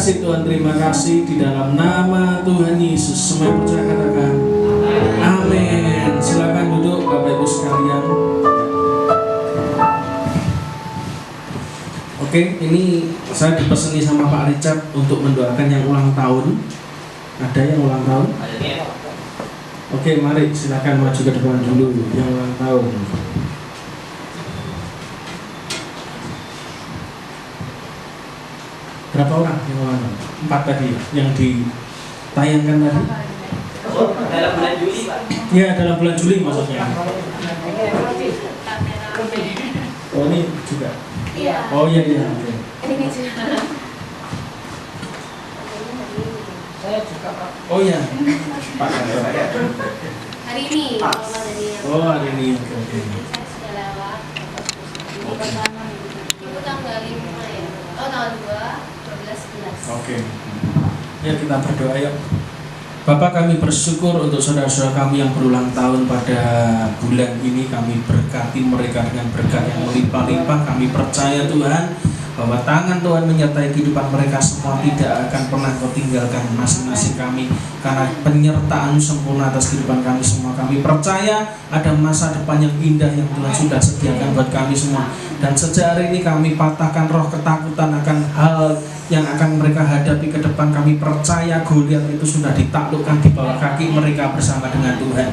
kasih Tuhan, terima kasih. Di dalam nama Tuhan Yesus, semua yang percaya katakan amin. Silakan duduk Bapak Ibu sekalian. Oke, ini saya dipeseni sama Pak Richard untuk mendoakan yang ulang tahun. Ada yang ulang tahun? Oke, mari silakan maju ke depan dulu yang ulang tahun. Berapa orang yang ulang tahun? 4 tadi yang ditayangkan tadi? Dalam bulan Juli, Pak. Ya, dalam bulan Juli maksudnya. Oh, ini juga. Iya. Oh iya iya. Oke. Ini juga. Saya juga, Pak. Oh iya. Pak saya. Hari ini kalau dari yang Oh, hari ini. Oke. saya sudah lewat. Itu tanggal 5 ya. Oh, tanggal 12. Oke. Ya, kita berdoa yuk. Bapak, kami bersyukur untuk saudara-saudara kami yang berulang tahun pada bulan ini. Kami berkati mereka dengan berkat yang melimpah-limpah. Kami percaya Tuhan bahwa tangan Tuhan menyertai kehidupan mereka semua. Tidak akan pernah Kau tinggalkan masing-masing kami, karena penyertaan sempurna atas kehidupan kami semua. Kami percaya ada masa depan yang indah yang Tuhan sudah sediakan buat kami semua. Dan sejak hari ini kami patahkan roh ketakutan akan hal yang akan mereka hadapi ke depan. Kami percaya Goliat itu sudah ditaklukkan di bawah kaki mereka bersama dengan Tuhan.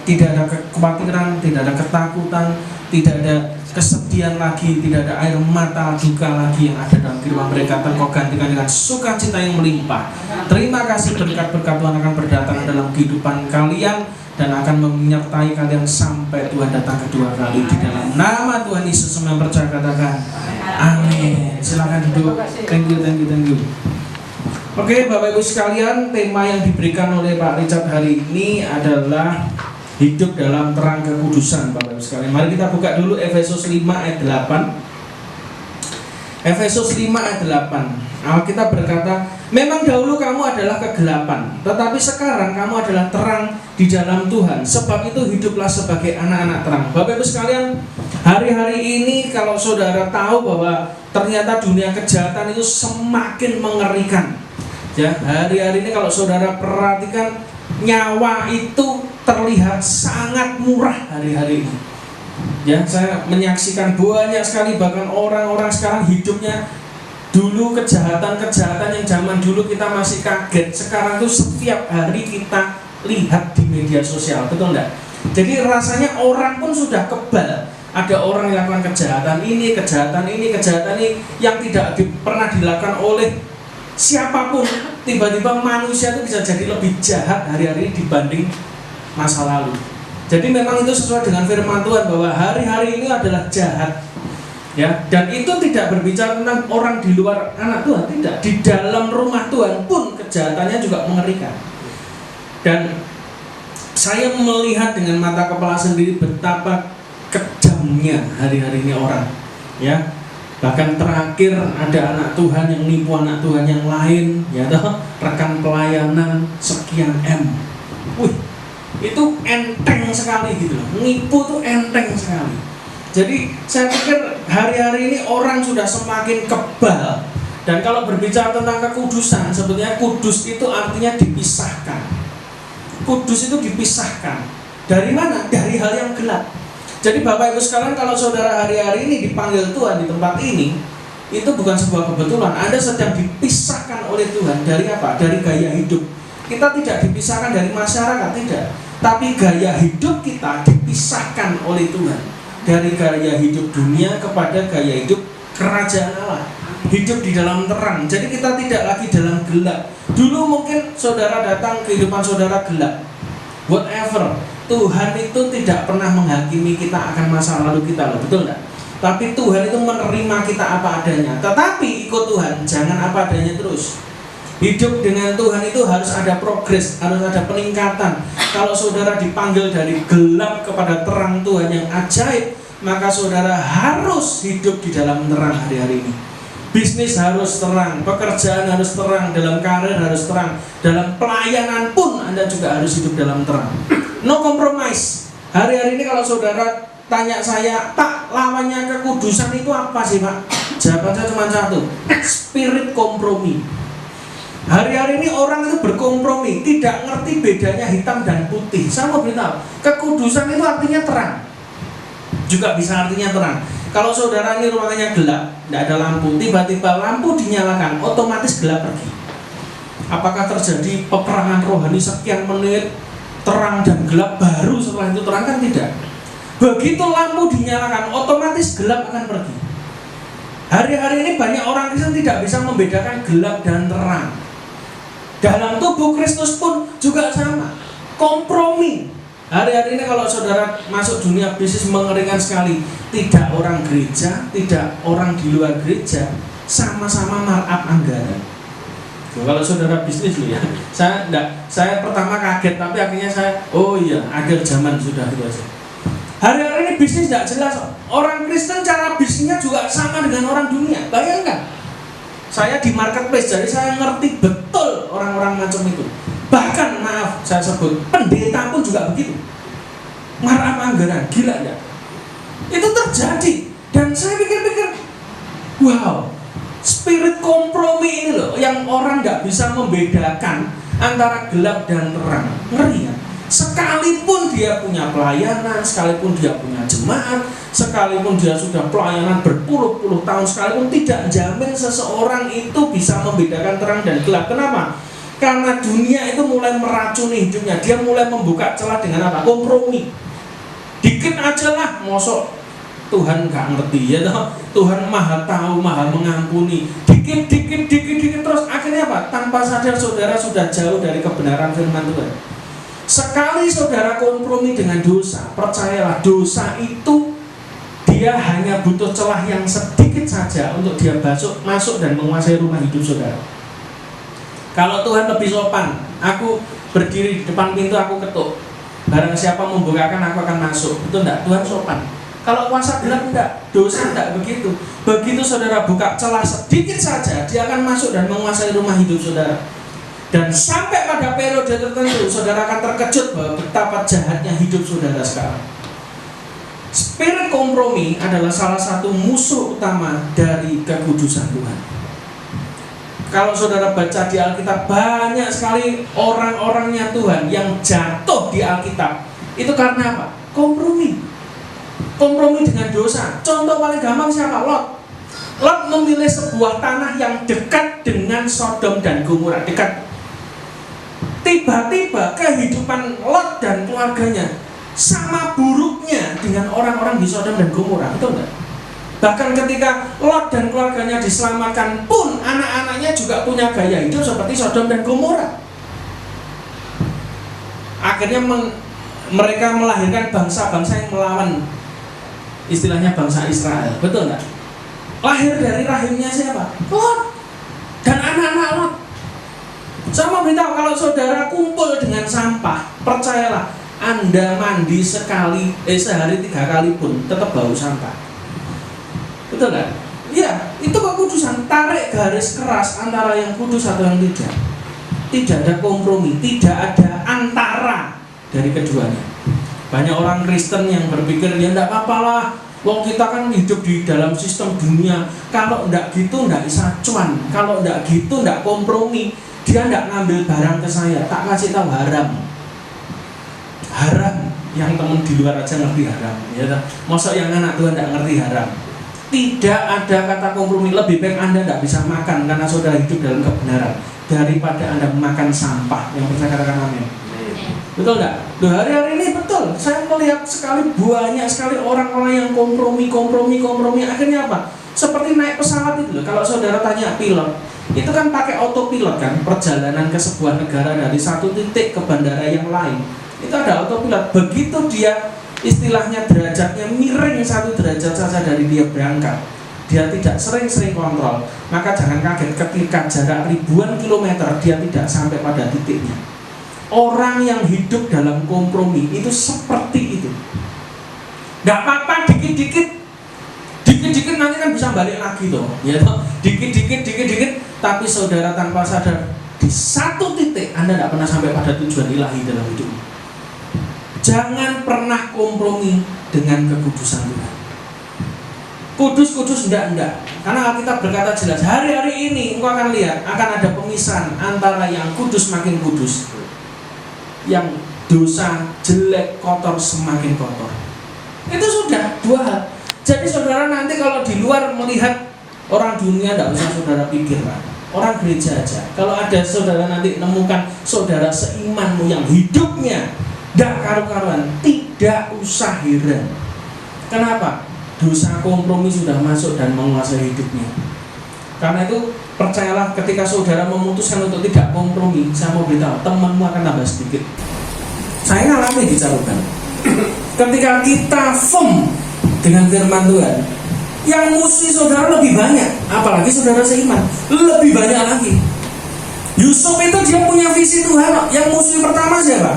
Tidak ada kekhawatiran, tidak ada ketakutan, tidak ada kesedihan lagi, tidak ada air mata duka lagi yang ada dalam kehidupan mereka. Kau gantikan dengan sukacita yang melimpah. Terima kasih berkat-berkat Tuhan akan berdatangan dalam kehidupan kalian dan akan menyertai kalian sampai Tuhan datang kedua kali. Di dalam nama Tuhan Yesus semua yang percaya katakan amin. Silakan duduk. Thank you. Oke, Bapak Ibu sekalian, tema yang diberikan oleh Pak Richard hari ini adalah hidup dalam terang kekudusan. Bapak Ibu sekalian, mari kita buka dulu Efesus 5 ayat 8. Efesus 5 ayat 8. Alkitab berkata, memang dahulu kamu adalah kegelapan, tetapi sekarang kamu adalah terang di dalam Tuhan. Sebab itu hiduplah sebagai anak-anak terang. Bapak Ibu sekalian, hari-hari ini kalau saudara tahu bahwa ternyata dunia kejahatan itu semakin mengerikan. Ya, hari-hari ini kalau saudara perhatikan, nyawa itu terlihat sangat murah hari-hari ini. Ya, saya menyaksikan banyak sekali, bahkan orang-orang sekarang hidupnya, dulu kejahatan-kejahatan yang zaman dulu kita masih kaget, sekarang tuh setiap hari kita lihat di media sosial, betul enggak? Jadi rasanya orang pun sudah kebal. Ada orang yang melakukan kejahatan ini yang tidak pernah dilakukan oleh siapapun. Tiba-tiba manusia itu bisa jadi lebih jahat hari-hari dibanding masa lalu. Jadi memang itu sesuai dengan firman Tuhan bahwa hari-hari ini adalah jahat. Ya, dan itu tidak berbicara tentang orang di luar anak Tuhan, tidak. Di dalam rumah Tuhan pun kejahatannya juga mengerikan. Dan saya melihat dengan mata kepala sendiri betapa kejamnya hari-hari ini orang. Ya, bahkan terakhir ada anak Tuhan yang nipu anak Tuhan yang lain, ya toh, rekan pelayanan sekian M. Wih, itu enteng sekali gitu loh. Nipu tuh enteng sekali. Jadi saya pikir hari-hari ini orang sudah semakin kebal. Dan kalau berbicara tentang kekudusan, sebetulnya kudus itu artinya dipisahkan. Kudus itu dipisahkan. Dari mana? Dari hal yang gelap. Jadi Bapak Ibu sekalian, kalau saudara hari-hari ini dipanggil Tuhan di tempat ini, itu bukan sebuah kebetulan. Anda sedang dipisahkan oleh Tuhan dari apa? Dari gaya hidup. Kita tidak dipisahkan dari masyarakat, tidak. Tapi gaya hidup kita dipisahkan oleh Tuhan. Dari gaya hidup dunia kepada gaya hidup kerajaan Allah. Hidup di dalam terang. Jadi kita tidak lagi dalam gelap. Dulu mungkin saudara datang, kehidupan saudara gelap. Whatever. Tuhan itu tidak pernah menghakimi kita akan masa lalu kita, loh, betul enggak? Tapi Tuhan itu menerima kita apa adanya. Tetapi ikut Tuhan, jangan apa adanya terus. Hidup dengan Tuhan itu harus ada progres, harus ada peningkatan. Kalau saudara dipanggil dari gelap kepada terang Tuhan yang ajaib, maka saudara harus hidup di dalam terang hari-hari ini. Bisnis harus terang, pekerjaan harus terang, dalam karir harus terang, dalam pelayanan pun Anda juga harus hidup dalam terang. No compromise. Hari-hari ini kalau saudara tanya saya, Pak, lawannya kekudusan itu apa sih, Pak? Jawaban saya cuma satu, spirit kompromi. Hari-hari ini orang itu berkompromi, tidak ngerti bedanya hitam dan putih. Saya mau beritahu, kekudusan itu artinya terang, juga bisa artinya terang. Kalau saudara ini ruangannya gelap, tidak ada lampu, tiba-tiba lampu dinyalakan, otomatis gelap pergi. Apakah terjadi peperangan rohani sekian menit, terang dan gelap baru setelah itu terang? Kan tidak. Begitu lampu dinyalakan, otomatis gelap akan pergi. Hari-hari ini banyak orang Kristen tidak bisa membedakan gelap dan terang. Dalam tubuh Kristus pun juga sama, kompromi. Hari-hari ini kalau saudara masuk dunia bisnis mengerikan sekali. Tidak orang gereja, tidak orang di luar gereja, sama-sama markup anggaran. Kalau saudara bisnis loh ya, saya pertama kaget, tapi akhirnya saya, oh iya, akhir zaman sudah itu aja. Hari-hari ini bisnis tidak jelas. Orang Kristen cara bisnisnya juga sama dengan orang dunia. Bayangkan, saya di marketplace, jadi saya ngerti betul orang-orang macam itu. Bahkan maaf saya sebut, pendeta pun juga begitu. Markup anggaran, gila ya? Itu terjadi. Dan saya pikir-pikir, wow, spirit kompromi ini loh, yang orang nggak bisa membedakan antara gelap dan terang. Ngeri ya? Sekalipun dia punya pelayanan, sekalipun dia punya jemaat, sekalipun dia sudah pelayanan berpuluh-puluh tahun, sekalipun tidak jamin seseorang itu bisa membedakan terang dan gelap. Kenapa? Karena dunia itu mulai meracuni hidupnya. Dia mulai membuka celah dengan apa? Kompromi. Dikit aja lah, mosok Tuhan gak ngerti ya toh? Tuhan maha tahu, maha mengampuni. Dikit terus akhirnya apa? Tanpa sadar saudara sudah jauh dari kebenaran firman Tuhan. Sekali saudara kompromi dengan dosa, percayalah dosa itu dia hanya butuh celah yang sedikit saja untuk dia masuk dan menguasai rumah hidup saudara. Kalau Tuhan lebih sopan, aku berdiri di depan pintu, aku ketuk. Barang siapa membukakan, aku akan masuk. Itu enggak, Tuhan sopan. Kalau kuasa gelap enggak, dosa enggak begitu. Begitu saudara buka celah sedikit saja, dia akan masuk dan menguasai rumah hidup saudara. Dan sampai pada periode tertentu, saudara akan terkejut bahwa betapa jahatnya hidup saudara sekarang. Spirit kompromi adalah salah satu musuh utama dari kekudusan Tuhan. Kalau saudara baca di Alkitab, banyak sekali orang-orangnya Tuhan yang jatuh di Alkitab. Itu karena apa? Kompromi. Kompromi dengan dosa. Contoh paling gampang siapa? Lot. Lot memilih sebuah tanah yang dekat dengan Sodom dan Gomora. Dekat. Tiba-tiba kehidupan Lot dan keluarganya sama buruknya dengan orang-orang di Sodom dan Gomora. Betul enggak? Bahkan ketika Lot dan keluarganya diselamatkan pun, anak-anaknya juga punya gaya hidup seperti Sodom dan Gomora. Akhirnya mereka melahirkan bangsa-bangsa yang melawan, istilahnya bangsa Israel. Betul enggak? Lahir dari rahimnya siapa? Lot dan anak-anak Lot. Saya mau beritahu, kalau saudara kumpul dengan sampah, percayalah, Anda mandi sehari 3 kali pun tetap bau sampah. Betul kan? Ya, itu kekudusan. Tarik garis keras antara yang kudus atau yang tidak. Tidak ada kompromi, tidak ada antara dari keduanya. Banyak orang Kristen yang berpikir, ya enggak apa-apalah, wong kita kan hidup di dalam sistem dunia. Kalau enggak gitu enggak bisa cuan. Kalau enggak gitu enggak kompromi. Dia enggak ngambil barang ke saya, tak kasih tahu haram. Haram, yang temen di luar aja ngerti haram, ya tak? Masa yang anak Tuhan enggak ngerti haram? Tidak ada kata kompromi. Lebih baik Anda enggak bisa makan karena saudara hidup dalam kebenaran daripada Anda makan sampah. Yang percaya katakan amin. Betul enggak? Loh, hari-hari ini betul. Saya melihat sekali banyak sekali orang-orang yang kompromi. Akhirnya apa? Seperti naik pesawat itu loh. Kalau saudara tanya pilot, itu kan pakai autopilot kan, perjalanan ke sebuah negara dari satu titik ke bandara yang lain. Itu ada autopilot. Begitu dia istilahnya derajatnya miring 1 derajat saja dari dia berangkat, dia tidak sering-sering kontrol, maka jangan kaget ketika jarak ribuan kilometer dia tidak sampai pada titiknya. Orang yang hidup dalam kompromi itu seperti itu. Nggak apa-apa, dikit-dikit nanti kan bisa balik lagi toh, ya toh. Dikit-dikit, tapi saudara tanpa sadar di satu titik Anda tidak pernah sampai pada tujuan ilahi dalam hidup. Jangan pernah kompromi dengan kekudusan Tuhan. kudus enggak. Karena Alkitab berkata jelas, hari-hari ini engkau akan lihat akan ada pemisahan antara yang kudus makin kudus, yang dosa, jelek, kotor semakin kotor. Itu sudah dua hal. Jadi saudara nanti kalau di luar melihat orang dunia, tidak usah saudara pikirkan. Orang gereja aja. Kalau ada saudara nanti menemukan saudara seimanmu yang hidupnya tidak karu-karuan, tidak usah heran. Kenapa? Dosa kompromi sudah masuk dan menguasai hidupnya. Karena itu percayalah, ketika saudara memutuskan untuk tidak kompromi, saya mau beritahu, temanmu akan tambah sedikit. Saya ngalami di Caruban. Ketika kita firm dengan firman Tuhan, yang musuh saudara lebih banyak. Apalagi saudara seiman, lebih banyak lagi. Yusuf itu dia punya visi Tuhan. Yang musuh pertama siapa?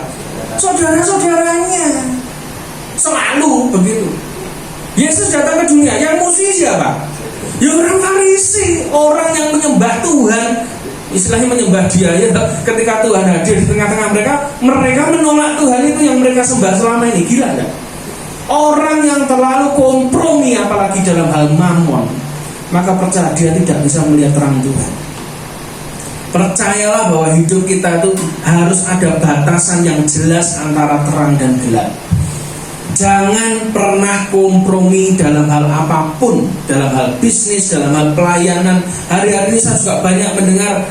Saudara-saudaranya. Selalu begitu. Yesus datang ke dunia, yang musuh siapa? Ya orang Farisi, orang yang menyembah Tuhan, istilahnya menyembah dia ya. Ketika Tuhan hadir di tengah-tengah mereka, mereka menolak Tuhan itu yang mereka sembah selama ini. Gila enggak? Orang yang terlalu kompromi apalagi dalam hal mamon, maka percaya dia tidak bisa melihat terang Tuhan. Percayalah bahwa hidup kita itu harus ada batasan yang jelas antara terang dan gelap. Jangan pernah kompromi dalam hal apapun, dalam hal bisnis, dalam hal pelayanan. Hari-hari ini saya juga banyak mendengar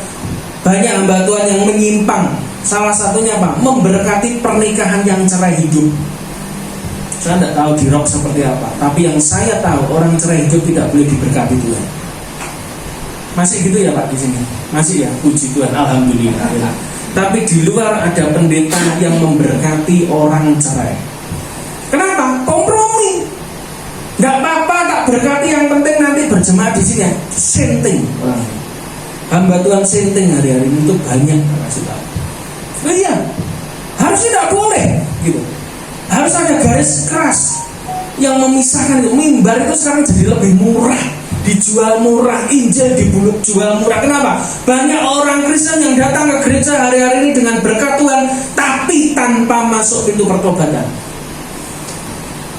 banyak hamba Tuhan yang menyimpang. Salah satunya apa? Memberkati pernikahan yang cerai hidup. Saya tidak tahu di rock seperti apa, tapi yang saya tahu orang cerai hidup tidak boleh diberkati Tuhan. Masih gitu ya Pak di sini? Masih ya, puji Tuhan, alhamdulillah. Tapi di luar ada pendeta yang memberkati orang cerai. Kenapa? Kompromi. Nggak apa-apa tak berkati, yang penting nanti berjemaah di sini. Senting orang. Hamba Tuhan senting hari-hari ini itu banyak, kasih tahu. Nah, iya, harus tidak boleh gitu. Harus ada garis keras yang memisahkan itu. Mimbar itu sekarang jadi lebih murah, dijual murah, Injil dijual murah. Kenapa? Banyak orang Kristen yang datang ke gereja hari-hari ini dengan berkat Tuhan, tapi tanpa masuk pintu pertobatan.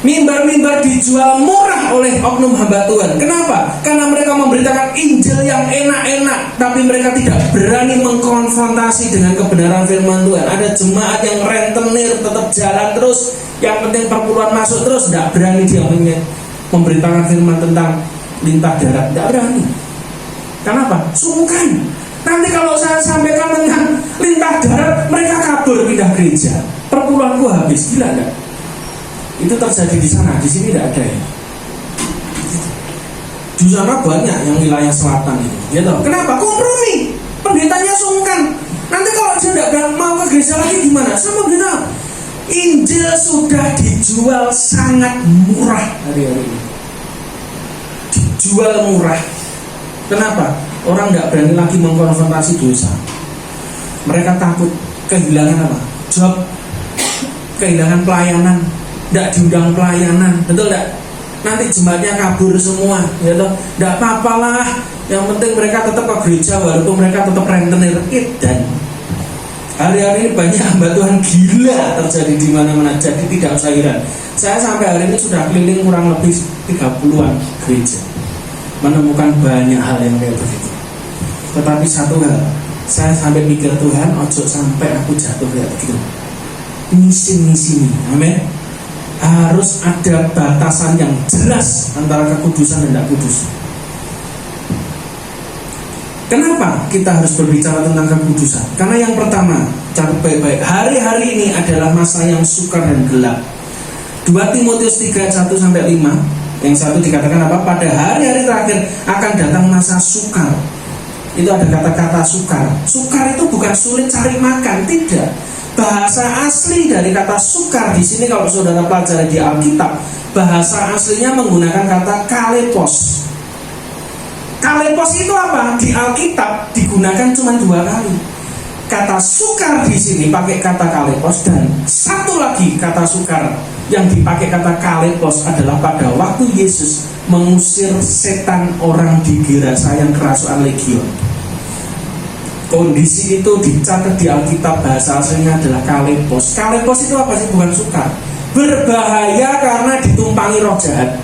Mimbar-mimbar dijual murah oleh oknum hamba Tuhan. Kenapa? Karena mereka memberitakan Injil yang enak-enak, tapi mereka tidak berani mengkonfrontasi dengan kebenaran firman Tuhan. Ada jemaat yang rentenir, tetap jalan terus, yang penting perpuluhan masuk terus, tidak berani dia memberitakan firman tentang lintah darat, tidak berani. Kenapa? Sungkan. Nanti kalau saya sampaikan tentang lintah darat, mereka kabur pindah gereja. Perpuluhanku habis, gila enggak? Itu terjadi di sana, di sini tidak ada ya. Di sana banyak yang wilayah selatan itu, ya toh. Kenapa? Kompromi. Pendetanya sungkan. Nanti kalau dia tidak mau ke gereja lagi gimana? Saya mau bilang, Injil sudah dijual sangat murah hari-hari ini. Dijual murah. Kenapa? Orang tidak berani lagi mengkonfrontasi dosa. Mereka takut kehilangan apa? Job, kehilangan pelayanan. Tidak diundang pelayanan, betul tidak? Nanti jemaatnya kabur semua, ya toh? Tidak apa-apalah. Yang penting mereka tetap ke gereja walaupun mereka tetap rentenir. Dan hari-hari ini banyak hamba Tuhan gila terjadi di mana-mana. Jadi tidak usah heran. Saya sampai hari ini sudah keliling kurang lebih 30-an gereja, menemukan banyak hal yang kayak begitu. Tetapi satu hal, saya sampai mikir, Tuhan, ojo sampai aku jatuh kayak begitu. Misi-misi, amin. Harus ada batasan yang jelas antara kekudusan dan tidak kudus. Kenapa kita harus berbicara tentang kekudusan? Karena yang pertama, catat baik-baik, hari-hari ini adalah masa yang sukar dan gelap. 2 Timotius 3:1-5. Yang satu dikatakan apa? Pada hari-hari terakhir akan datang masa sukar. Itu ada kata-kata sukar. Sukar itu bukan sulit cari makan, tidak. Bahasa asli dari kata sukar di sini kalau saudara pelajari di Alkitab, bahasa aslinya menggunakan kata kalepos. Kalepos itu apa? Di Alkitab digunakan cuma 2 kali. Kata sukar di sini pakai kata kalepos, dan satu lagi kata sukar yang dipakai kata kalepos adalah pada waktu Yesus mengusir setan orang di Gerasa yang kerasukan legion. Kondisi itu dicatat di Alkitab, bahasa aslinya adalah kalepos. Kalepos itu apa sih? Bukan sukar. Berbahaya karena ditumpangi roh jahat.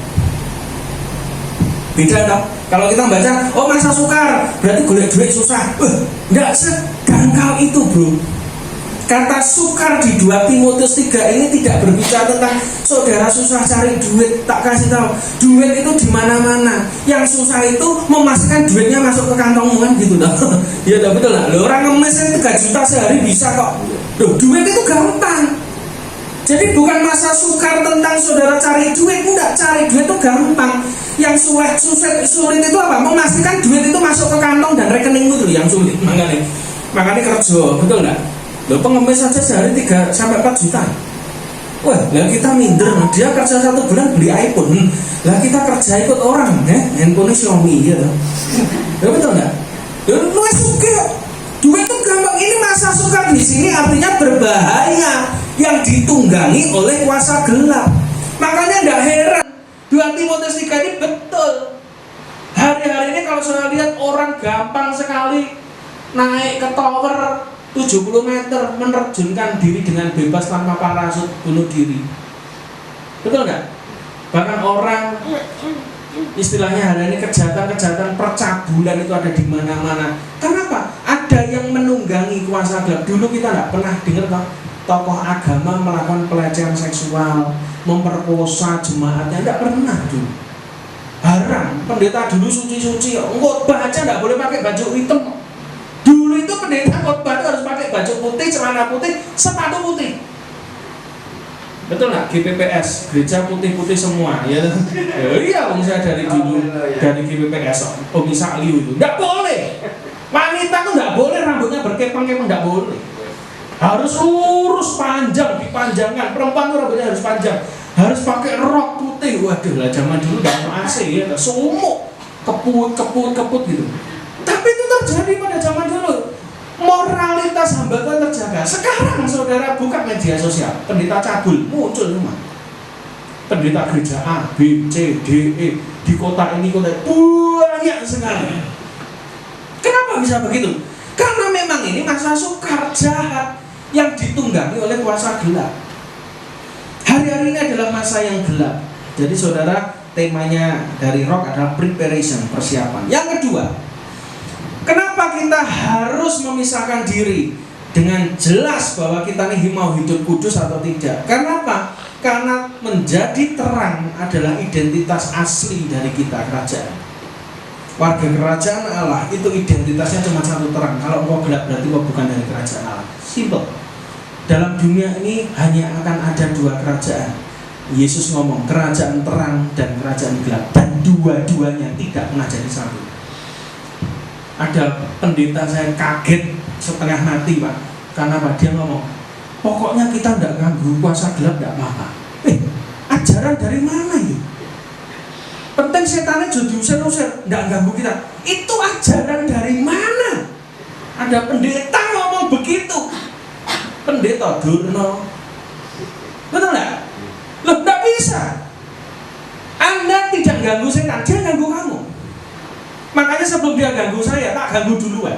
Beda dong. Kalau kita baca, oh masa sukar, berarti golek duit susah. Enggak sedangkal itu, bro. Kata sukar di 2 Timotius 3 ini tidak berbicara tentang saudara susah cari duit. Tak kasih tahu, duit itu di mana-mana. Yang susah itu memastikan duitnya masuk ke kantongmu kan gitu dah. Ya udah betul lah. Orang ngemis 3 juta sehari bisa kok. Loh, duit itu gampang. Jadi bukan masa sukar tentang saudara cari duit, enggak, cari duit itu gampang. Yang sulit itu apa? Memastikan duit itu masuk ke kantong dan rekeningmu itu yang sulit. Makanya kerja, betul enggak? Loh, pengemis saja sehari 3 sampai 4 juta. Wah, lah kita minder. Dia kerja 1 bulan beli iPhone. Lah kita kerja ikut orang, handphone Xiaomi gitu. Ya betul enggak? Ya lu suka. Duit itu gampang. Ini masa sukar di sini artinya berbahaya yang ditunggangi oleh kuasa gelap. Makanya enggak heran 2 Timotius 3 ini betul. Hari-hari ini kalau saya lihat orang gampang sekali naik ke tower 70 meter, menerjunkan diri dengan bebas tanpa parasut, bunuh diri. Betul nggak? Bahkan orang istilahnya hari ini kejahatan percabulan itu ada di mana-mana. Kenapa? Ada yang menunggangi kuasa gelap. Dulu kita nggak pernah dengar tokoh agama melakukan pelecehan seksual, memperkosa jemaatnya, nggak pernah dulu. Haram. Pendeta dulu suci-suci, khotbah aja nggak boleh pakai baju hitam. Dulu itu pendeta khotbah itu harus pakai baju putih, celana putih, sepatu putih. Betul nggak? GPPS, gereja putih-putih semua, ya. Iya, saya dari dulu dari GPPS, Komisa Liu itu, nggak boleh. Wanita tuh nggak boleh rambutnya berkepang-kepang, nggak boleh. Harus lurus, panjang, dipanjangkan. Perempuan tuh rambutnya harus panjang, harus pakai rok putih. Waduh lah, zaman dulu nggak ada AC ya, sumuk, keput gitu. Tapi itu terjadi pada zaman dulu. Moralitas hambatan terjaga. Sekarang saudara buka media sosial, pendeta cabul muncul semua. Pendeta gereja A, B, C, D, E di kota ini banyak sekali. Kenapa bisa begitu? Karena memang ini masa sukar jahat yang ditunggangi oleh kuasa gelap. Hari-hari ini adalah masa yang gelap. Jadi saudara, temanya dari Rock adalah preparation, persiapan. Yang kedua, kenapa kita harus memisahkan diri dengan jelas bahwa kita ini mau hidup kudus atau tidak? Karena apa? Karena menjadi terang adalah identitas asli dari kita, kerajaan. Warga kerajaan Allah itu identitasnya cuma satu, terang. Kalau engkau gelap berarti engkau bukan dari kerajaan Allah. Simple. Dalam dunia ini hanya akan ada 2 kerajaan. Yesus ngomong kerajaan terang dan kerajaan gelap, dan dua-duanya tidak pernah jadi satu. Ada pendeta saya kaget setengah mati, Pak. Karena Pak, dia ngomong, pokoknya kita tidak ganggu kuasa gelap, tidak apa-apa. Ajaran dari mana itu? Penting setannya jadi usir-usir, tidak ganggu kita. Itu ajaran dari mana? Ada pendeta ngomong begitu. Pendeta Durno. Betul nggak? Loh, tidak bisa. Anda tidak ganggu setan, dia ganggu kamu. Makanya sebelum dia ganggu saya, tak ganggu duluan.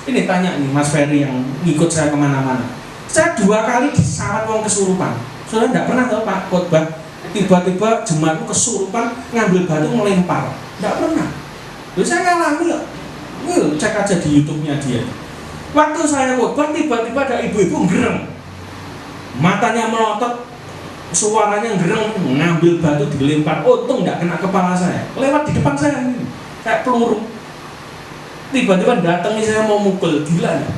Ini tanya nih Mas Ferry yang ngikut saya kemana-mana. Saya 2 kali disawat wong kesurupan. Saudara tidak pernah tahu Pak khotbah, tiba-tiba jemaatku kesurupan ngambil batu melempar. Tidak pernah. Lalu saya ngalami kok. Cek aja di YouTube-nya dia. Waktu saya khotbah tiba-tiba ada ibu-ibu gereng. Matanya melotot, suaranya gereng, ngambil batu dilempar. Untung tidak kena kepala saya. Lewat di depan saya ini. Kayak peluru. Tiba-tiba datangi saya mau mukul, gila ya?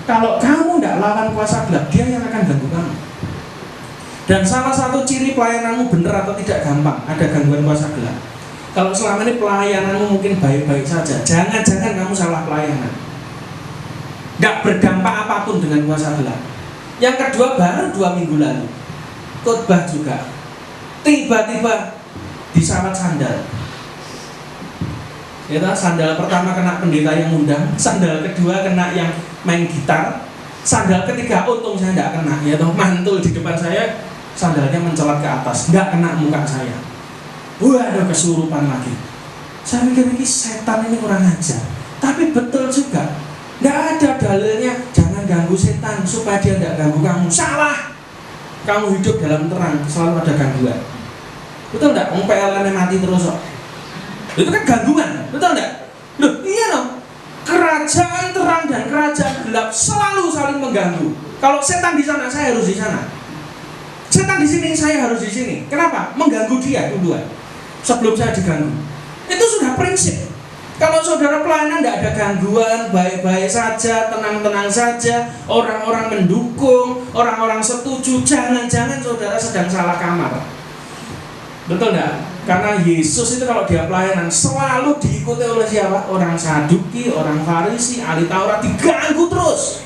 Kalau kamu tidak lawan kuasa gelap, dia yang akan ganggu kamu. Dan salah satu ciri pelayananmu benar atau tidak gampang, ada gangguan kuasa gelap. Kalau selama ini pelayananmu mungkin baik-baik saja, jangan-jangan kamu salah pelayanan. Tidak berdampak apapun dengan kuasa gelap. Yang kedua, baru 2 minggu lalu khotbah juga, tiba-tiba disawat sandal. Ya, sandal pertama kena pendeta yang undang, sandal kedua kena yang main gitar, sandal ketiga untung saya tidak kena, ya toh, mantul di depan saya, sandalnya mencelat ke atas, tidak kena muka saya. Waduh, kesurupan lagi. Saya mikir ini setan ini kurang ajar. Tapi betul juga, tidak ada dalilnya jangan ganggu setan supaya dia tidak ganggu kamu. Salah. Kamu hidup dalam terang, selalu ada gangguan. Betul tidak? PLN mati terus kok. Itu kan gangguan, betul enggak? Loh, iya dong. Kerajaan terang dan kerajaan gelap selalu saling mengganggu. Kalau setan di sana, saya harus di sana. Setan di sini, saya harus di sini. Kenapa? Mengganggu dia duluan sebelum saya diganggu. Itu sudah prinsip. Kalau saudara pelayanan tidak ada gangguan, baik-baik saja, tenang-tenang saja, orang-orang mendukung, orang-orang setuju, jangan-jangan saudara sedang salah kamar. Betul enggak? Karena Yesus itu kalau dia pelayanan selalu diikuti oleh siapa? Orang Saduki, orang Farisi, ahli Taurat, diganggu terus.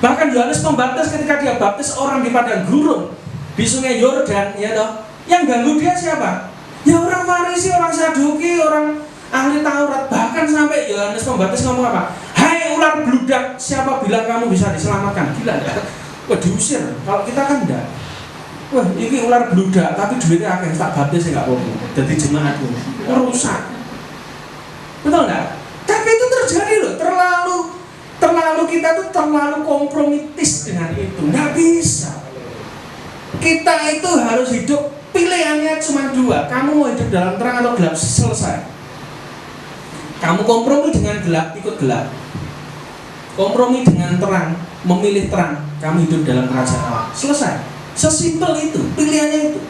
Bahkan Yohanes Pembaptis ketika dia baptis orang di padang gurun di sungai Yordan, ya toh, yang ganggu dia siapa? Ya orang Farisi, orang Saduki, orang ahli Taurat. Bahkan sampai Yohanes Pembaptis ngomong apa? Hai ular bludak, siapa bilang kamu bisa diselamatkan? Gila enggak? Wah, diusir. Kalau kita kan enggak. Wah, ini ular bludak, tapi duitnya akeh tak baptis enggak apa-apa. Jadi jemaatku merusak. Betul enggak? Tapi itu terjadi loh, terlalu kita tuh terlalu kompromitis dengan itu. Enggak bisa. Kita itu harus hidup, pilihannya cuma dua. Kamu mau hidup dalam terang atau gelap, selesai. Kamu kompromi dengan gelap, ikut gelap. Kompromi dengan terang, memilih terang, kamu hidup dalam kerajaan Allah. Selesai. Sesimpel itu, pilihannya itu.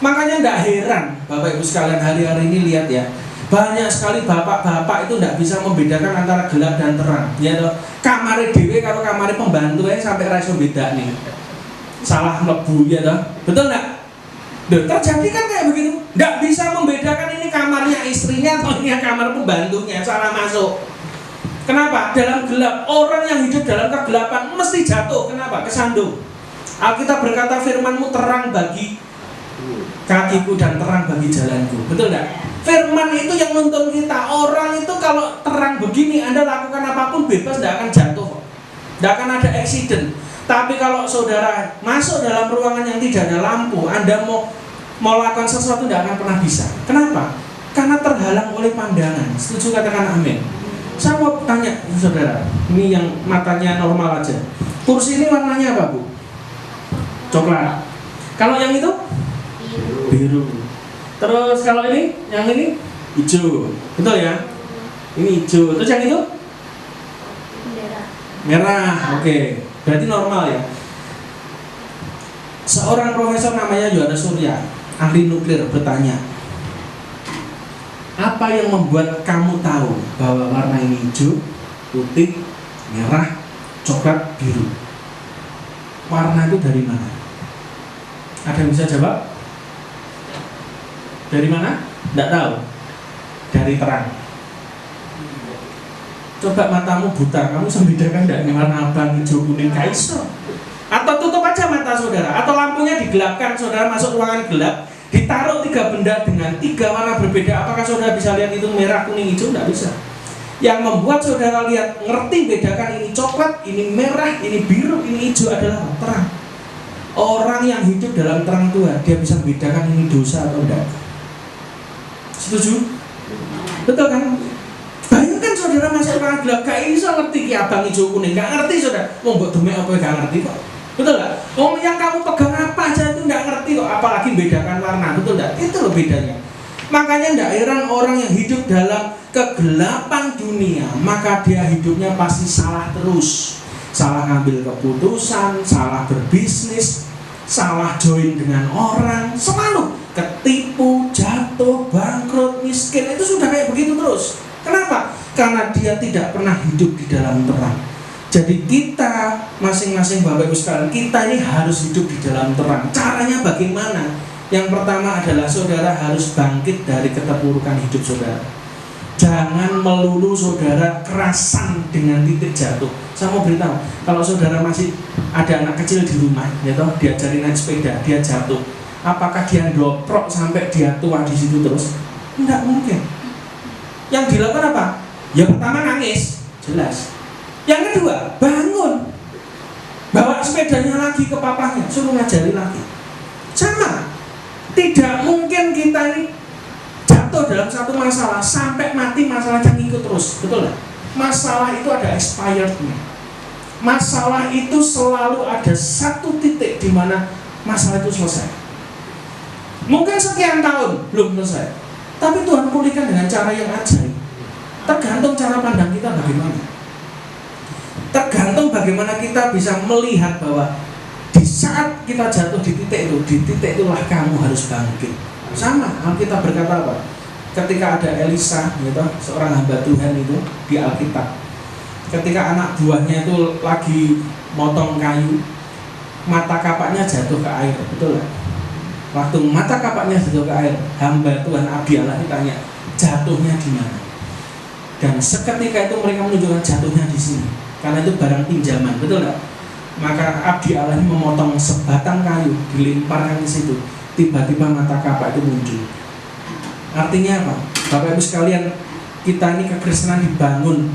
Makanya tidak heran, Bapak Ibu sekalian, hari-hari ini lihat ya, banyak sekali bapak-bapak itu tidak bisa membedakan antara gelap dan terang. Ya toh, kamare dewe kalau kamare pembantu sampai raiso beda nih. Salah mlebu ya toh. Betul enggak? Terjadi kan kayak begitu. Nggak bisa membedakan ini kamarnya istrinya atau ini kamar pembantunya, salah masuk. Kenapa? Dalam gelap, orang yang hidup dalam kegelapan mesti jatuh. Kenapa? Kesandung. Alkitab berkata, firman-Mu terang bagi kakiku dan terang bagi jalanku. Betul nggak? Firman itu yang nuntun kita. Orang itu kalau terang begini, Anda lakukan apapun bebas, nggak akan jatuh, nggak akan ada accident. Tapi kalau saudara masuk dalam ruangan yang tidak ada lampu, Anda mau lakukan sesuatu tidak akan pernah bisa. Kenapa? Karena terhalang oleh pandangan. Setuju, katakan amin. Saya mau tanya saudara, ini yang matanya normal aja. Kursi ini warnanya apa, Bu? Coklat. Kalau yang itu? Biru. Terus kalau ini? Yang ini? Hijau. Betul ya? Ini hijau. Terus yang itu? Merah. Oke. Berarti normal ya. Seorang profesor namanya Yohanes Surya, ahli nuklir, bertanya, apa yang membuat kamu tahu bahwa warna ini hijau, putih, merah, coklat, biru? Warna itu dari mana? Ada yang bisa jawab? Dari mana? Tidak tahu. Dari terang. Coba matamu buta, kamu bisa membedakan tidak warna abang, hijau, kuning, kaiso? Atau tutup aja mata saudara, atau lampunya digelapkan, saudara masuk ruangan gelap, ditaruh 3 benda dengan 3 warna berbeda, apakah saudara bisa lihat itu merah, kuning, hijau? Tidak bisa. Yang membuat saudara lihat, ngerti bedakan ini coklat, ini merah, ini biru, ini hijau adalah terang. Orang yang hidup dalam terang Tuhan, dia bisa membedakan ini dosa atau tidak. Setuju? Betul kan? Bayangkan saudara masuk ruangan gelap, gak bisa ngerti ki abang hijau kuning, gak ngerti saudara. Mau buat demek apa gak ngerti kok. Betul gak? Yang kamu pegang apa aja itu gak ngerti kok, apalagi bedakan warna, betul gak? Itu loh bedanya. Makanya gak heran orang yang hidup dalam kegelapan dunia, maka dia hidupnya pasti salah terus. Salah ngambil keputusan, salah berbisnis, salah join dengan orang, selalu ketipu, jatuh, bangkrut, miskin, itu sudah kayak begitu terus. Kenapa? Karena dia tidak pernah hidup di dalam terang. Jadi kita masing-masing Bapak Ibu sekalian, kita ini harus hidup di dalam terang. Caranya bagaimana? Yang pertama adalah saudara harus bangkit dari keterpurukan hidup saudara. Jangan melulu saudara kerasan dengan titik jatuh. Saya mau beritahu, kalau saudara masih ada anak kecil di rumah, ya toh, diajarin naik sepeda, dia jatuh. Apakah dia doprok sampai dia tua di situ terus? Tidak mungkin. Yang dilakukan apa? Yang pertama nangis, jelas. Yang kedua, bangun, bawa sepedanya lagi ke papahnya, suruh ngajari lagi. Sama. Tidak mungkin kita ini jatuh dalam satu masalah sampai mati, masalahnya ngikut terus, betul nggak? Masalah itu ada expirednya. Masalah itu selalu ada satu titik di mana masalah itu selesai. Mungkin sekian tahun belum selesai. Tapi Tuhan pulihkan dengan cara yang ajaib. Tergantung cara pandang kita bagaimana. Tergantung bagaimana kita bisa melihat bahwa di saat kita jatuh di titik itulah kamu harus bangkit. Sama, Alkitab berkata apa? Ketika ada Elisa, gitu, seorang hamba Tuhan itu di Alkitab. Ketika anak buahnya itu lagi motong kayu, mata kapaknya jatuh ke air, betul gak? Waktu mata kapaknya jatuh ke air, hamba Tuhan Abdi Allah ditanya, jatuhnya di mana? Dan seketika itu mereka menunjukkan jatuhnya di sini, karena itu barang pinjaman, betul gak? Maka Abdi Allah memotong sebatang kayu, dilemparkan ke situ. Tiba-tiba mata kapak itu muncul. Artinya apa? Bapak Ibu sekalian, kita ini kekristenan dibangun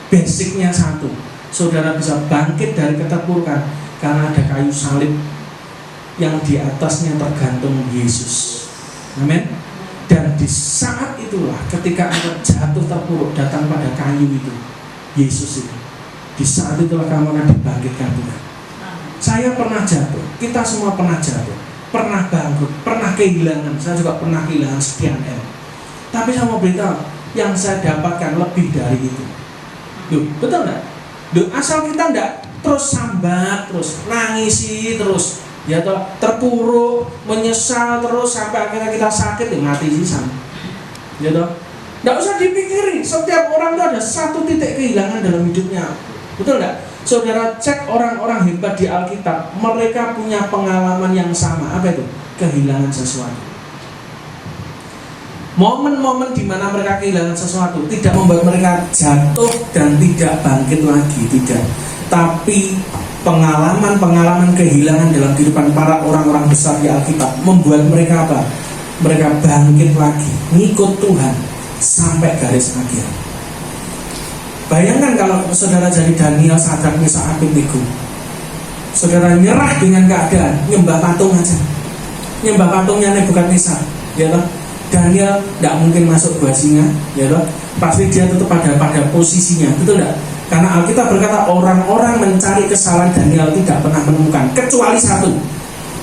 basicnya satu. Saudara bisa bangkit dari keterpurukan karena ada kayu salib yang di atasnya tergantung Yesus. Amin. Dan di saat itulah ketika Anda jatuh terpuruk datang pada kayu itu, Yesus itu. Di saat itulah kamu akan dibangkitkan Tuhan. Saya pernah jatuh, kita semua pernah jatuh, pernah bangkrut, pernah kehilangan. Saya juga pernah kehilangan sekian M. Tapi saya mau beritahu, yang saya dapatkan lebih dari itu. Duh, betul nggak? Duh, asal kita nggak terus sambat, terus nangisi, terus ya toh terpuruk, menyesal terus sampai akhirnya kita sakit, ya mati sisan. Ya toh, nggak usah dipikirin. Setiap orang itu ada satu titik kehilangan dalam hidupnya. Betul nggak? Saudara cek orang-orang hebat di Alkitab, mereka punya pengalaman yang sama. Apa itu? Kehilangan sesuatu. Momen-momen di mana mereka kehilangan sesuatu tidak membuat mereka jatuh dan tidak bangkit lagi, tidak. Tapi pengalaman-pengalaman kehilangan dalam kehidupan para orang-orang besar di Alkitab membuat mereka apa? Mereka bangkit lagi, ngikut Tuhan sampai garis akhir. Bayangkan kalau saudara jadi Daniel, Sadrak, Mesak, Abednego. Saudara nyerah dengan keadaan, nyembah patung aja, nyembah patungnya Nebukadnezar, ya toh. Daniel tidak mungkin masuk gua singa, ya toh. Pasti dia tetap pada posisinya, betul tidak? Karena Alkitab berkata orang-orang mencari kesalahan Daniel tidak pernah menemukan, kecuali satu,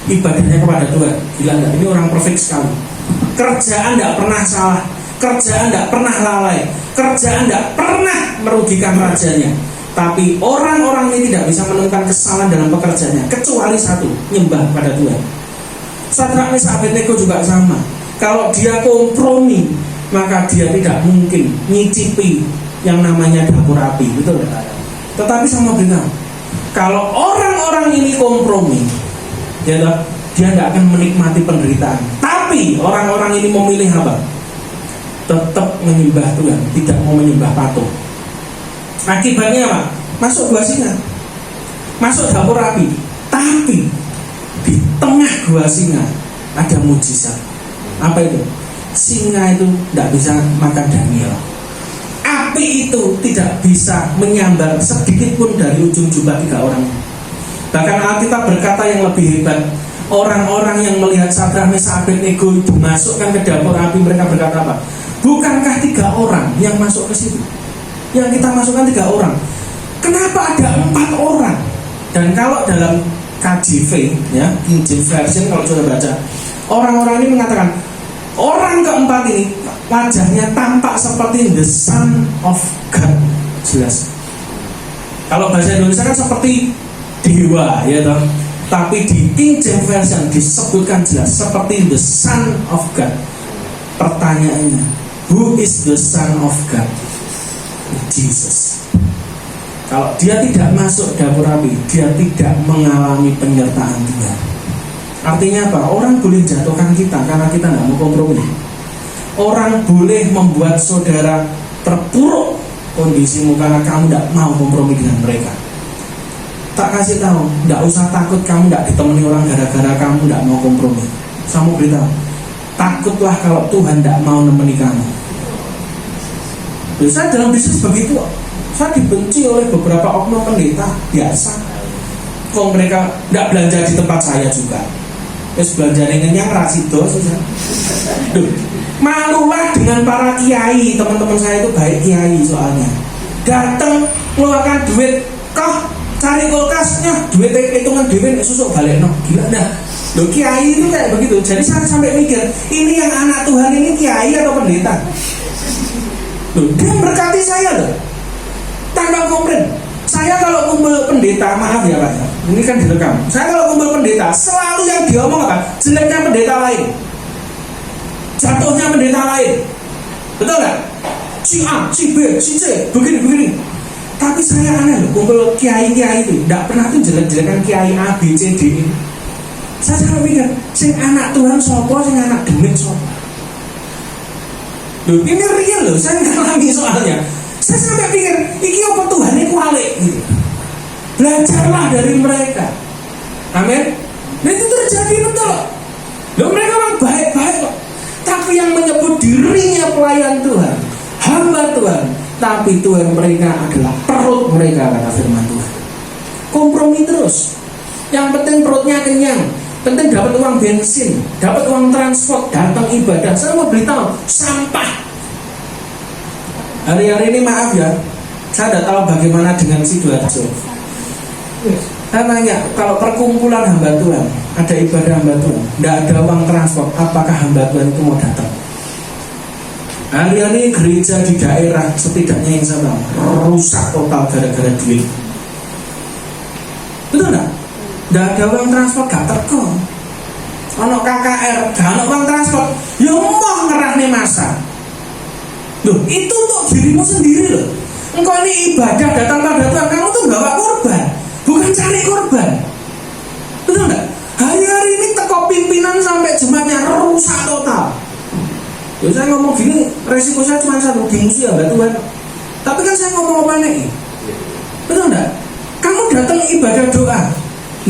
ibadahnya kepada Tuhan. Gila enggak? Ini orang perfect sekali. Kerjaan tidak pernah salah, kerjaan tidak pernah lalai, kerjaan tidak pernah merugikan rajanya. Tapi orang-orang ini tidak bisa menemukan kesalahan dalam pekerjaannya, kecuali satu, nyembah pada Tuhan. Sadrak, Mesak, Abednego juga sama. Kalau dia kompromi, maka dia tidak mungkin nyicipi yang namanya dapur api, betul tidak? Tetapi sama benar, kalau orang-orang ini kompromi, dia tidak akan menikmati penderitaan. Tapi orang-orang ini memilih apa? Tetap menyembah Tuhan, tidak mau menyembah patung. Akibatnya apa? Masuk gua singa, masuk dapur api. Tapi di tengah gua singa ada mujizat. Apa itu? Singa itu tidak bisa makan Daniel. Api itu tidak bisa menyambar sedikit pun dari ujung jubah 3 orang. Bahkan Alkitab berkata yang lebih hebat, orang-orang yang melihat Sadrak, Mesak, Abednego dimasukkan ke dapur api, mereka berkata apa? Bukankah 3 orang yang masuk ke situ? Yang kita masukkan 3 orang. Kenapa ada 4 orang? Dan kalau dalam KJV, ya, King James Version, kalau sudah baca, orang-orang ini mengatakan orang keempat ini wajahnya tampak seperti the Son of God. Jelas. Kalau bahasa Indonesia kan seperti dewa, ya toh. Tapi di King James Version disebutkan jelas seperti the Son of God. Pertanyaannya, who is the Son of God? Jesus. Kalau dia tidak masuk dapur api, dia tidak mengalami penyertaan Tuhan. Artinya apa? Orang boleh jatuhkan kita karena kita tidak mau kompromi. Orang boleh membuat saudara terpuruk kondisimu karena kamu tidak mau kompromi dengan mereka. Tak kasih tahu, tidak usah takut kamu tidak ditemani orang gara-gara kamu tidak mau kompromi. Saya mau beritahu, takutlah kalau Tuhan tidak mau menemani kamu. Saya dalam bisnis begitu. Saya dibenci oleh beberapa oknum pendeta biasa. Kok mereka tidak belanja di tempat saya juga. Terus belanja yang rasido susah. Malulah dengan para kiai. Teman-teman saya itu baik kiai soalnya. Datang keluarkan duit, kok cari kulkasnya, duit hitungan duit susuk balik no. Gila dah. Loh, kiai itu kayak begitu. Jadi saya sampai mikir, ini yang anak Tuhan ini kiai atau pendeta? Loh, dia berkati saya loh, tanpa komplain. Saya kalau kumpul pendeta, maaf ya Pak, ini kan direkam. Saya kalau kumpul pendeta, selalu yang diomong apa? Jeleknya pendeta lain, jatuhnya pendeta lain, betul nggak? Si A, si B, si C, begini. Tapi saya aneh loh, kumpul kiai-kiai itu, nggak pernah tuh jelek-jelekan kiai A, B, C, D. Saya selalu mikir, sing anak Tuhan sopo, sing anak demit sopo. Loh, ini real loh, saya ngalami soalnya. Saya sampai pikir, iki apa Tuhan ini kualik gitu. Belajarlah dari mereka. Amin. Nah itu terjadi betul. Loh, mereka orang baik-baik kok. Tapi yang menyebut dirinya pelayan Tuhan, hamba Tuhan, tapi Tuhan mereka adalah perut mereka, kata firman Tuhan. Kompromi terus. Yang penting perutnya kenyang, penting dapat uang bensin, dapat uang transport, datang ibadah. Saya mau beritahu, sampah. Hari-hari ini maaf ya, saya tidak tahu bagaimana dengan Sidoarjo. Saya tanya, kalau perkumpulan hamba Tuhan, ada ibadah hamba Tuhan, tidak ada uang transport, apakah hamba Tuhan itu mau datang? Hari-hari gereja di daerah setidaknya yang saya tahu rusak total gara-gara duit. Betul nggak? Tidak ada uang transport, gak teko. Ono KKR, gak ada uang transport, ya mau ngerah nih masa. Loh, itu untuk dirimu sendiri loh. Engkau ini ibadah datang pada Tuhan, kamu tuh bawa korban, bukan cari korban. Betul nggak? Hari-hari ini teko pimpinan sampai jemaatnya rusak total. Ya saya ngomong gini, resiko saya cuma satu, dimusuhi hamba Tuhan. Tapi kan saya ngomong apa nih? Betul nggak? Kamu datang ibadah doa,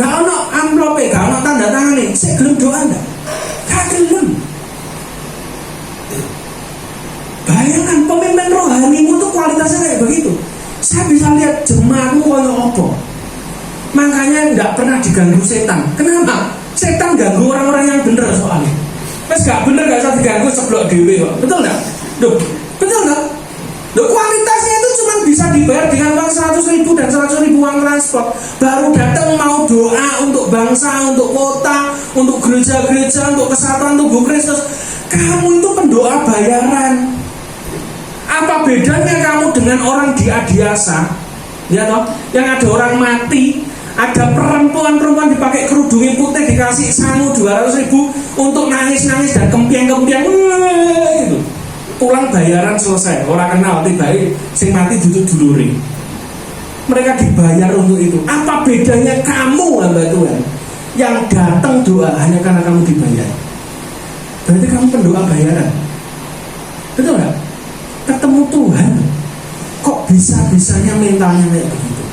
nggak ono amplop, nggak ono tanda tangan nih. Saya gelem doa nggak? Gak gelem. Bayangkan pemimpin rohanimu tuh kualitasnya kayak begitu. Saya bisa lihat jemaatmu kayak apa. Makanya nggak pernah diganggu setan. Kenapa? Setan ganggu orang-orang yang bener soalnya. Mas gak bener gak usah diganggu, seblok dewe kok. Betul nggak? Duh, betul nggak? Duh, kualitasnya itu cuma bisa dibayar dengan uang 100.000 dan 100.000 uang transport. Baru datang mau doa untuk bangsa, untuk kota, untuk gereja-gereja, untuk kesatuan tubuh Kristus. Kamu itu pendoa bayaran. Apa bedanya kamu dengan orang di Adiasa? Ya toh, yang ada orang mati, ada perempuan dipakai kerudung putih, dikasih sangu 200.000 untuk nangis-nangis dan kempiang-kempiang gitu. Pulang bayaran selesai, orang kenal tiba-tiba sing mati duduk duluri. Mereka dibayar untuk itu. Apa bedanya kamu hamba Tuhan yang datang doa hanya karena kamu dibayar? Berarti kamu pendoa bayaran. Betul nggak? Ketemu Tuhan, kok bisa-bisanya mentalnya kayak begitu?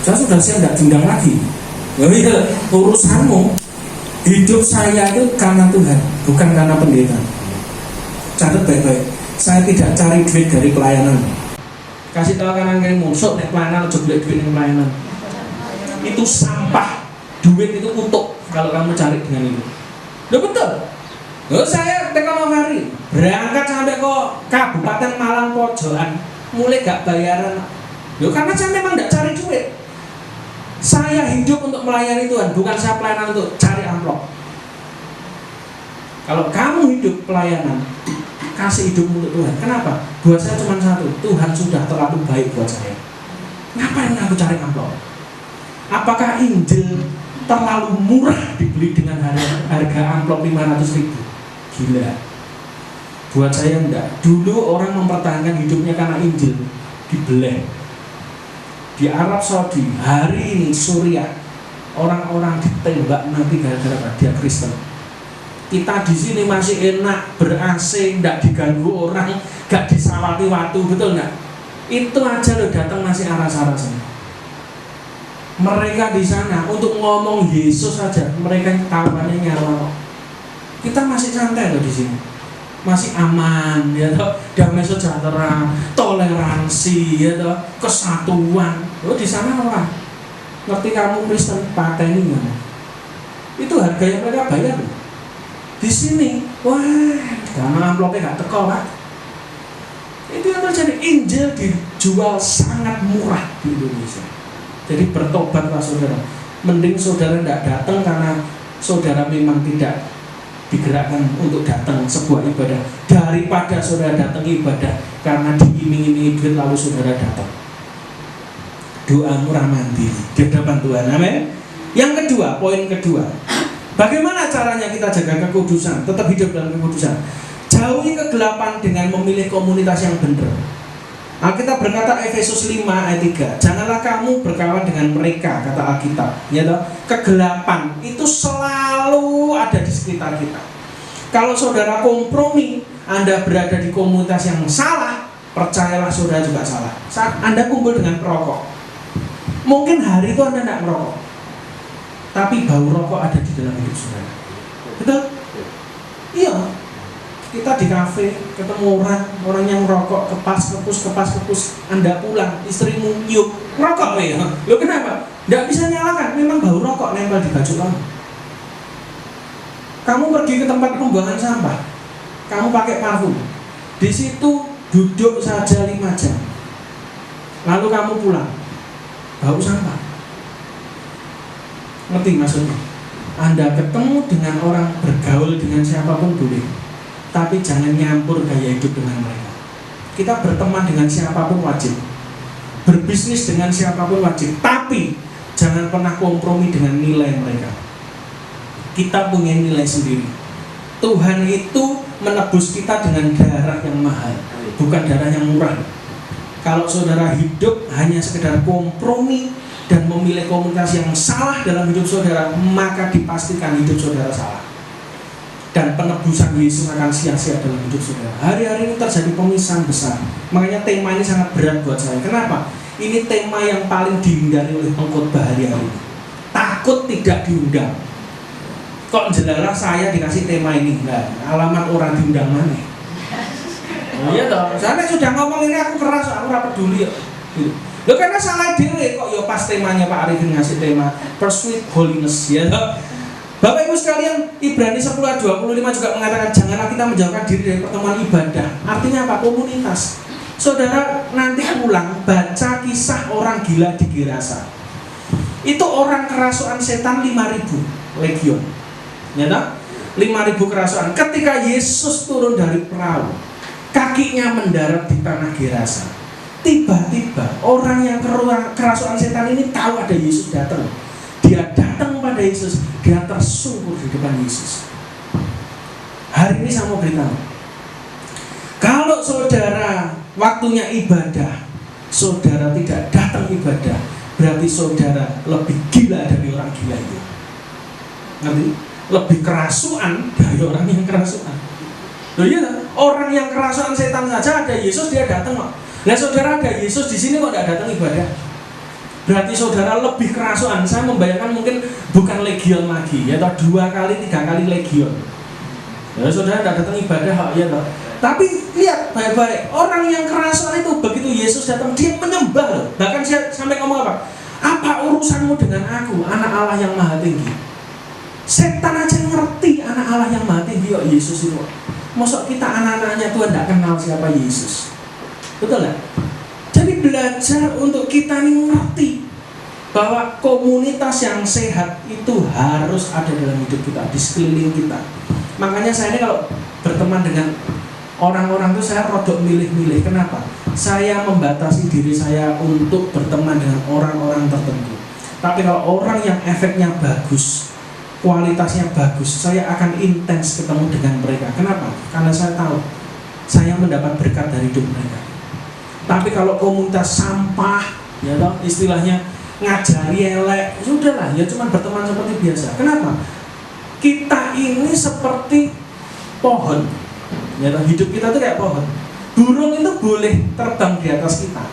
Saya sudah siap nggak diundang lagi. Jadi urusanmu, hidup saya itu karena Tuhan, bukan karena pendeta. Catat baik-baik, saya tidak cari duit dari pelayanan. Kasih tahu kanan kiri musuh nek pelayanan, coba duit dari pelayanan. Itu sampah, duit itu kutuk kalau kamu cari dengan itu. Loh betul. Loh saya tekan hari berangkat sampai ke Kabupaten Malang Pojokan, mulai gak bayaran. Loh karena saya memang gak cari duit. Saya hidup untuk melayani Tuhan, bukan saya pelayanan untuk cari amplop. Kalau kamu hidup pelayanan, kasih hidup untuk Tuhan. Kenapa? Buat saya cuma satu, Tuhan sudah terlalu baik buat saya. Ngapain aku cari amplop? Apakah Injil terlalu murah dibeli dengan harga amplop 500.000? Gila. Buat saya enggak. Dulu orang mempertahankan hidupnya karena Injil dibeleh. Di Arab Saudi hari ini Suriah orang-orang ditembak mati gara-gara dia Kristen. Kita di sini masih enak ber-AC, enggak diganggu orang, enggak disawati waktu, betul enggak? Itu aja lo datang masih aras-arasan. Mereka di sana untuk ngomong Yesus saja mereka tawannya nyawa. Kita masih santai loh di sini, masih aman, ya toh, damai sejahtera, toleransi, ya toh, kesatuan. Lo di sana apa? Ngerti kamu Kristen pateni mana? Itu harganya mereka bayar loh. Di sini, wah, karena amplopnya gak teko pak. Itu yang terjadi. Injil dijual sangat murah di Indonesia. Jadi bertobatlah saudara. Mending saudara tidak datang karena saudara memang tidak digerakkan untuk datang sebuah ibadah, daripada saudara datang ibadah karena diiming-imingi duit lalu saudara datang. Doa murah mandiri di hadapan Tuhan. Amin. Yang kedua, poin kedua, bagaimana caranya kita jaga kekudusan, tetap hidup dalam kekudusan? Jauhi kegelapan dengan memilih komunitas yang benar. Alkitab berkata Efesus 5 ayat 3, janganlah kamu berkawan dengan mereka, kata Alkitab. Ya toh? Kegelapan itu selalu ada di sekitar kita. Kalau saudara kompromi, Anda berada di komunitas yang salah, percayalah saudara juga salah. Saat Anda kumpul dengan perokok, mungkin hari itu Anda tidak merokok, tapi bau rokok ada di dalam hidup saudara. Betul? Iya. Kita di kafe ketemu orang yang merokok, kepas kepus, Anda pulang, istrimu nyium rokok ya. Lo kenapa? Tidak bisa nyalakan, memang bau rokok nempel di baju kamu. Kamu pergi ke tempat pembuangan sampah, kamu pakai parfum, di situ duduk saja 5 jam, lalu kamu pulang, bau sampah. Ngerti maksudnya? Anda ketemu dengan orang, bergaul dengan siapapun boleh, tapi jangan nyampur gaya hidup dengan mereka. Kita berteman dengan siapapun wajib, berbisnis dengan siapapun wajib, tapi jangan pernah kompromi dengan nilai mereka. Kita punya nilai sendiri. Tuhan itu menebus kita dengan darah yang mahal, bukan darah yang murah. Kalau saudara hidup hanya sekedar kompromi dan memilih komunitas yang salah dalam hidup saudara, maka dipastikan hidup saudara salah. Dan penebusan Yesus akan sia-sia dalam hidup saudara. Hari-hari ini terjadi pemisahan besar. Makanya tema ini sangat berat buat saya. Kenapa? Ini tema yang paling dihindari oleh pengkhotbah hari-hari ini. Takut tidak diundang. Kok jelas saya dikasih tema ini? Nah, alamat orang diundang mana? Oh, iya toh. Saya sudah ngomong ini aku keras, aku rapat peduli. Loh karena salah diri kok ya pas temanya Pak Arifin ngasih tema Pursue Holiness ya toh. Bapak Ibu sekalian, Ibrani 10 ayat 25 juga mengatakan janganlah kita menjauhkan diri dari pertemuan ibadah. Artinya apa? Komunitas. Saudara nanti pulang baca kisah orang gila di Gerasa. Itu orang kerasukan setan 5.000 legion. Ya tak? 5.000 kerasukan. Ketika Yesus turun dari perahu, kakinya mendarat di tanah Gerasa. Tiba-tiba orang yang kerasukan setan ini tahu ada Yesus datang. Dia datang pada Yesus, dia tersungkur di depan Yesus. Hari ini saya mau beritahu, kalau saudara waktunya ibadah, saudara tidak datang ibadah, berarti saudara lebih gila dari orang gila itu. Ngerti? Lebih kerasukan dari orang yang kerasukan. Loh iya, orang yang kerasukan setan saja ada Yesus dia datang kok. Nah saudara ada Yesus di sini kok tidak datang ibadah? Berarti saudara lebih kerasukan. Saya membayangkan mungkin bukan legion lagi, ya toh 2 kali 3 kali legion. Ya saudara tidak datang ibadah kok, ya toh. Tapi lihat baik-baik, orang yang kerasukan itu begitu Yesus datang dia menyembah loh. Bahkan saya sampai ngomong apa? Apa urusanmu dengan aku, anak Allah yang maha tinggi? Setan aja ngerti anak Allah yang maha tinggi kok Yesus itu. Masa kita anak-anaknya Tuhan tidak kenal siapa Yesus? Betul nggak? Jadi belajar untuk kita ini mengerti bahwa komunitas yang sehat itu harus ada dalam hidup kita, di sekeliling kita. Makanya saya ini kalau berteman dengan orang-orang itu saya rodok milih-milih. Kenapa? Saya membatasi diri saya untuk berteman dengan orang-orang tertentu. Tapi kalau orang yang efeknya bagus, kualitasnya bagus, saya akan intens ketemu dengan mereka. Kenapa? Karena saya tahu saya mendapat berkat dari hidup mereka. Tapi kalau komunitas sampah, ya toh, istilahnya ngajari elek, sudahlah, ya cuma berteman seperti biasa. Kenapa? Kita ini seperti pohon, ya toh, hidup kita itu kayak pohon. Burung itu boleh terbang di atas kita,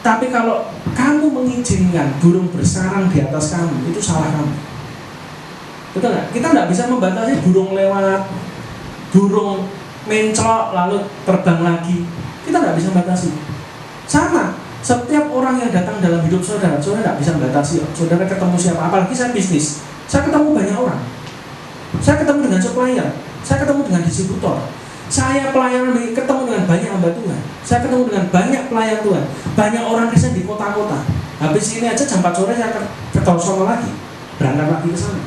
tapi kalau kamu mengizinkan burung bersarang di atas kamu, itu salah kamu. Betul nggak? Kita nggak bisa membatasi burung lewat, burung menclok lalu terbang lagi. Kita nggak bisa membatasi. Sama, setiap orang yang datang dalam hidup saudara, saudara nggak bisa membatasi. Saudara ketemu siapa? Apalagi saya bisnis, saya ketemu banyak orang. Saya ketemu dengan supplier, saya ketemu dengan distributor. Saya pelayanan ketemu dengan banyak hamba Tuhan. Saya ketemu dengan banyak pelayan Tuhan. Banyak orang Kristen di kota-kota. Habis ini aja jam 4 sore saya ke Torsono lagi. berangkat lagi ke sana.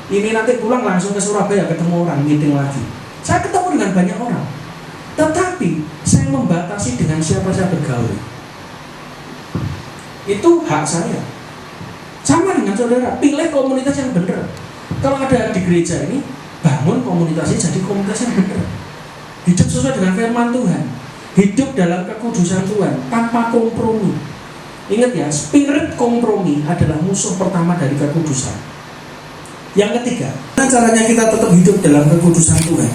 Ini nanti pulang langsung ke Surabaya, ketemu orang, meeting lagi. Saya ketemu dengan banyak orang, tetapi saya membatasi dengan siapa saya bergaul. Itu hak saya. Sama dengan saudara, pilih komunitas yang benar. Kalau ada di gereja ini, bangun komunitasnya jadi komunitas yang benar. Hidup sesuai dengan firman Tuhan, hidup dalam kekudusan Tuhan tanpa kompromi. Ingat ya, spirit kompromi adalah musuh pertama dari kekudusan. Yang ketiga, caranya kita tetap hidup dalam kekudusan Tuhan.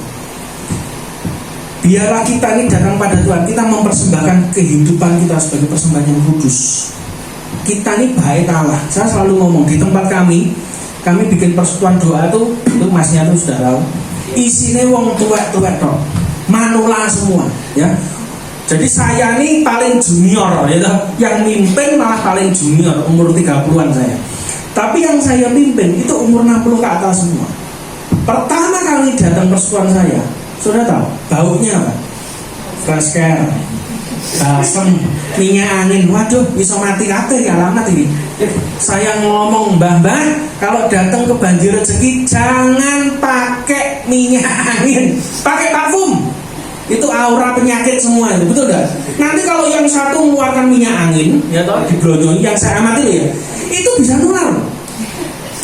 Biarlah kita ini datang pada Tuhan, kita mempersembahkan kehidupan kita sebagai persembahan yang kudus. Kita ini bait Allah. Saya selalu ngomong di tempat kami bikin persekutuan doa itu masnya tuh sudah tahu. Isinya wong tua-tua toh, manula semua, ya. Jadi saya ini paling junior, ya, yang mimpin malah paling junior, umur 30-an saya. Tapi yang saya pimpin itu umur 60 ke atas semua. Pertama kali datang persekutuan saya, sudah tahu baunya apa? Fresh care, balsem, minyak angin. Waduh, bisa mati kabeh ya, alamat ini. Saya ngomong, mbah, kalau datang ke Banjir Rezeki jangan pakai minyak angin, pakai parfum. Itu aura penyakit semua itu, betul gak? Nanti kalau yang satu mengeluarkan minyak angin, ya toh, diblonyoi, yang saya amati ya, itu bisa nular.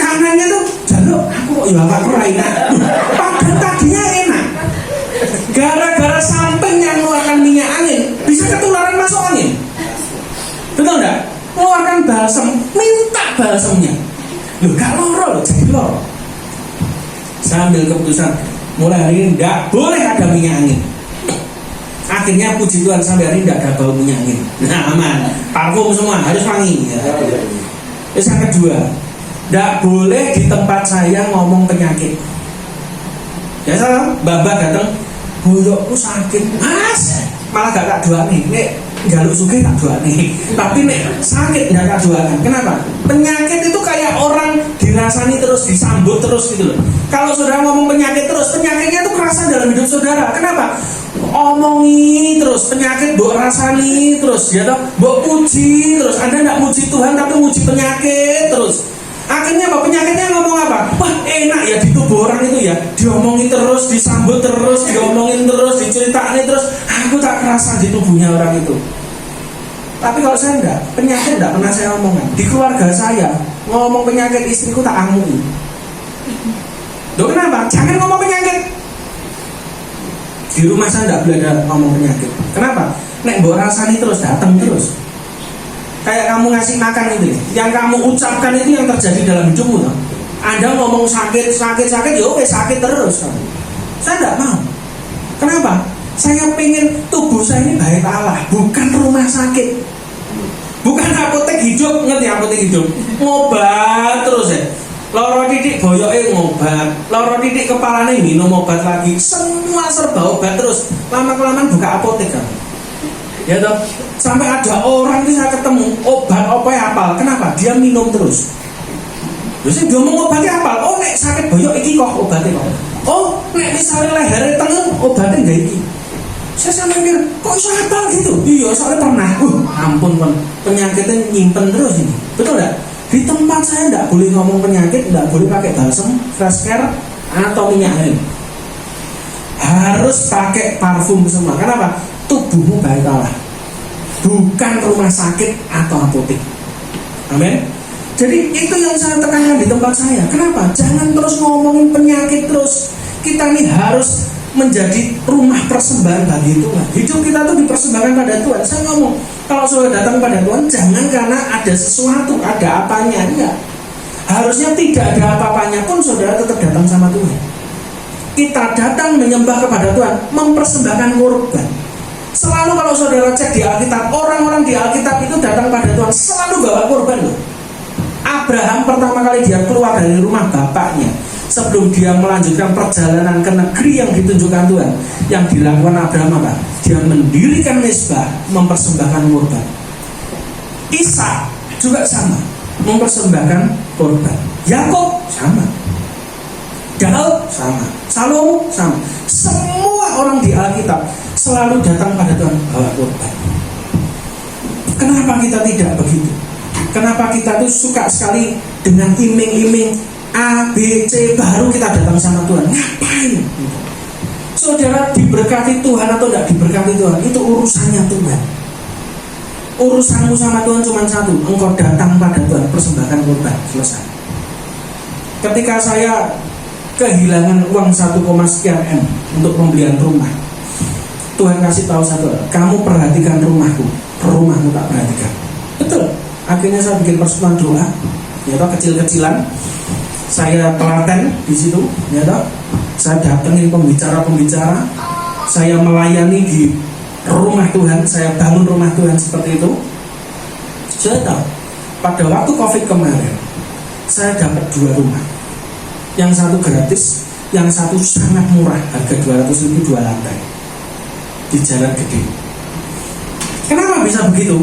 Kanannya tuh, jaluk, aku kok ya gak kerai. Padahal tadinya enak. Gara-gara samping yang mengeluarkan minyak angin, bisa ketularan masuk angin. Betul gak? Mengeluarkan balsem, minta balsemnya. Loh, gak loro loh, jadi loro. Saya ambil keputusan, mulai hari ini gak boleh ada minyak angin. Akhirnya puji Tuhan sampai hari ini tidak ada bau minyak angin. Nah, aman. Parfum semua harus wangi. Ya. Terus yang kedua, tidak boleh di tempat saya ngomong penyakit. Ya salah, babak datang, boyokku sakit, mas, malah gak tak doa nih. Nek jaluk suge tak doa nih. Tapi nek sakit tidak tak doakan. Kenapa? Penyakit itu kayak orang dirasani terus, disambut terus gitu loh. Kalau saudara ngomong penyakit terus, penyakitnya itu kerasa dalam hidup saudara. Kenapa? Omongi terus, penyakit mbok rasani terus, ya toh, mbok puji terus. Anda tidak muji Tuhan tapi muji penyakit terus. Akhirnya apa? Penyakitnya ngomong apa? Wah, enak ya di tubuh orang itu ya, diomongin terus, disambut terus, diomongin terus, diceritain terus. Aku tak kerasa di tubuhnya orang itu. Tapi kalau saya enggak, penyakit enggak pernah saya omongin. Di keluarga saya ngomong penyakit istriku tak amui. Loh, kenapa? Jangan ngomong penyakit. Di rumah saya enggak boleh ada ngomong penyakit. Kenapa? Nek mbok rasani terus, datang terus. Kayak kamu ngasih makan itu, yang kamu ucapkan itu yang terjadi dalam hidupmu. Toh? Anda ngomong sakit, ya oke, sakit terus. Saya enggak mau. Kenapa? Saya pengen tubuh saya ini bait Allah, bukan rumah sakit, bukan apotek hidup. Ngerti apotek hidup? Ngobat terus ya. Loro titik boyoke ngobat, loro titik kepalanya minum obat lagi, semua serba obat terus. Lama-kelamaan buka apotek kan. Ya toh, sampai ada orang yang saya ketemu obat apa ya apal. Kenapa? Dia minum terus. Terus dia ngomong obatnya apal. Oh, nek sakit boyok iki kok obatnya kok. Oh, nek misalnya lehernya tengen obatnya enggak iki. Saya mikir, kok iso apal gitu? Iya, soalnya pernah. Ampun pun, penyakitnya nyimpen terus ini. Betul enggak? Di tempat saya enggak boleh ngomong penyakit, enggak boleh pakai balsem, fresh care atau minyak angin. Harus pakai parfum semua. Kenapa? Tubuhmu bait Allah, bukan rumah sakit atau apotek. Amin. Jadi itu yang saya tekankan di tempat saya. Kenapa? Jangan terus ngomongin penyakit terus. Kita ini harus menjadi rumah persembahan bagi Tuhan. Hidup kita tuh dipersembahkan pada Tuhan. Saya ngomong, kalau saudara datang pada Tuhan, jangan karena ada sesuatu, ada apanya. Enggak. Harusnya tidak ada apa-apanya pun saudara tetap datang sama Tuhan. Kita datang menyembah kepada Tuhan, mempersembahkan korban. Selalu kalau saudara cek di Alkitab, orang-orang di Alkitab itu datang pada Tuhan selalu bawa korban loh. Abraham pertama kali dia keluar dari rumah bapaknya, sebelum dia melanjutkan perjalanan ke negeri yang ditunjukkan Tuhan, yang dilakukan Abraham apa? Dia mendirikan mezbah, mempersembahkan korban. Ishak juga sama, mempersembahkan korban. Yakub sama, Daud sama, Salomo sama. Semua orang di Alkitab selalu datang pada Tuhan bawa korban. Kenapa kita tidak begitu? Kenapa kita tuh suka sekali dengan iming-iming A, B, C, baru kita datang sama Tuhan? Ngapain? Saudara diberkati Tuhan atau tidak diberkati Tuhan, itu urusannya Tuhan. Urusanmu sama Tuhan cuma satu, engkau datang pada Tuhan, persembahkan korban, selesai. Ketika saya kehilangan uang 1, sekian M untuk pembelian rumah, Tuhan kasih tahu satu, kamu perhatikan rumahku tak perhatikan. Betul. Akhirnya saya bikin persekutuan doa, ya toh, kecil-kecilan. Saya telaten di situ, ya toh. Saya datengin pembicara-pembicara, saya melayani di rumah Tuhan, saya bangun rumah Tuhan seperti itu. Saya tahu, pada waktu Covid kemarin, saya dapat 2 rumah. Yang satu gratis, yang satu sangat murah, harga 200.000 2 lantai di Jalan Gede. Kenapa bisa begitu?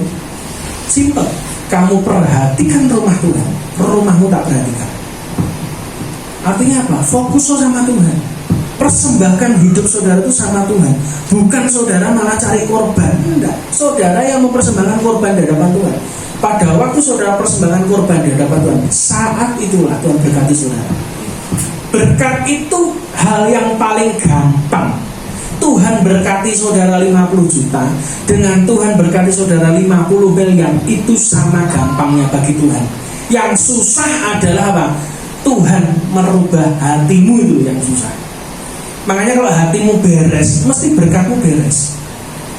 Simpel. Kamu perhatikan rumah Tuhan, rumahmu tak perhatikan. Artinya apa? Fokus sama Tuhan. Persembahkan hidup saudara itu sama Tuhan. Bukan saudara malah cari korban. Enggak. Saudara yang mempersembahkan korban di hadapan Tuhan. Pada waktu saudara persembahkan korban di hadapan Tuhan, saat itulah Tuhan berkati saudara. Berkat itu hal yang paling gampang. Tuhan berkati saudara 50 juta dengan Tuhan berkati saudara 50 miliar, itu sama gampangnya bagi Tuhan. Yang susah adalah apa? Tuhan merubah hatimu, itu yang susah. Makanya kalau hatimu beres, mesti berkatmu beres.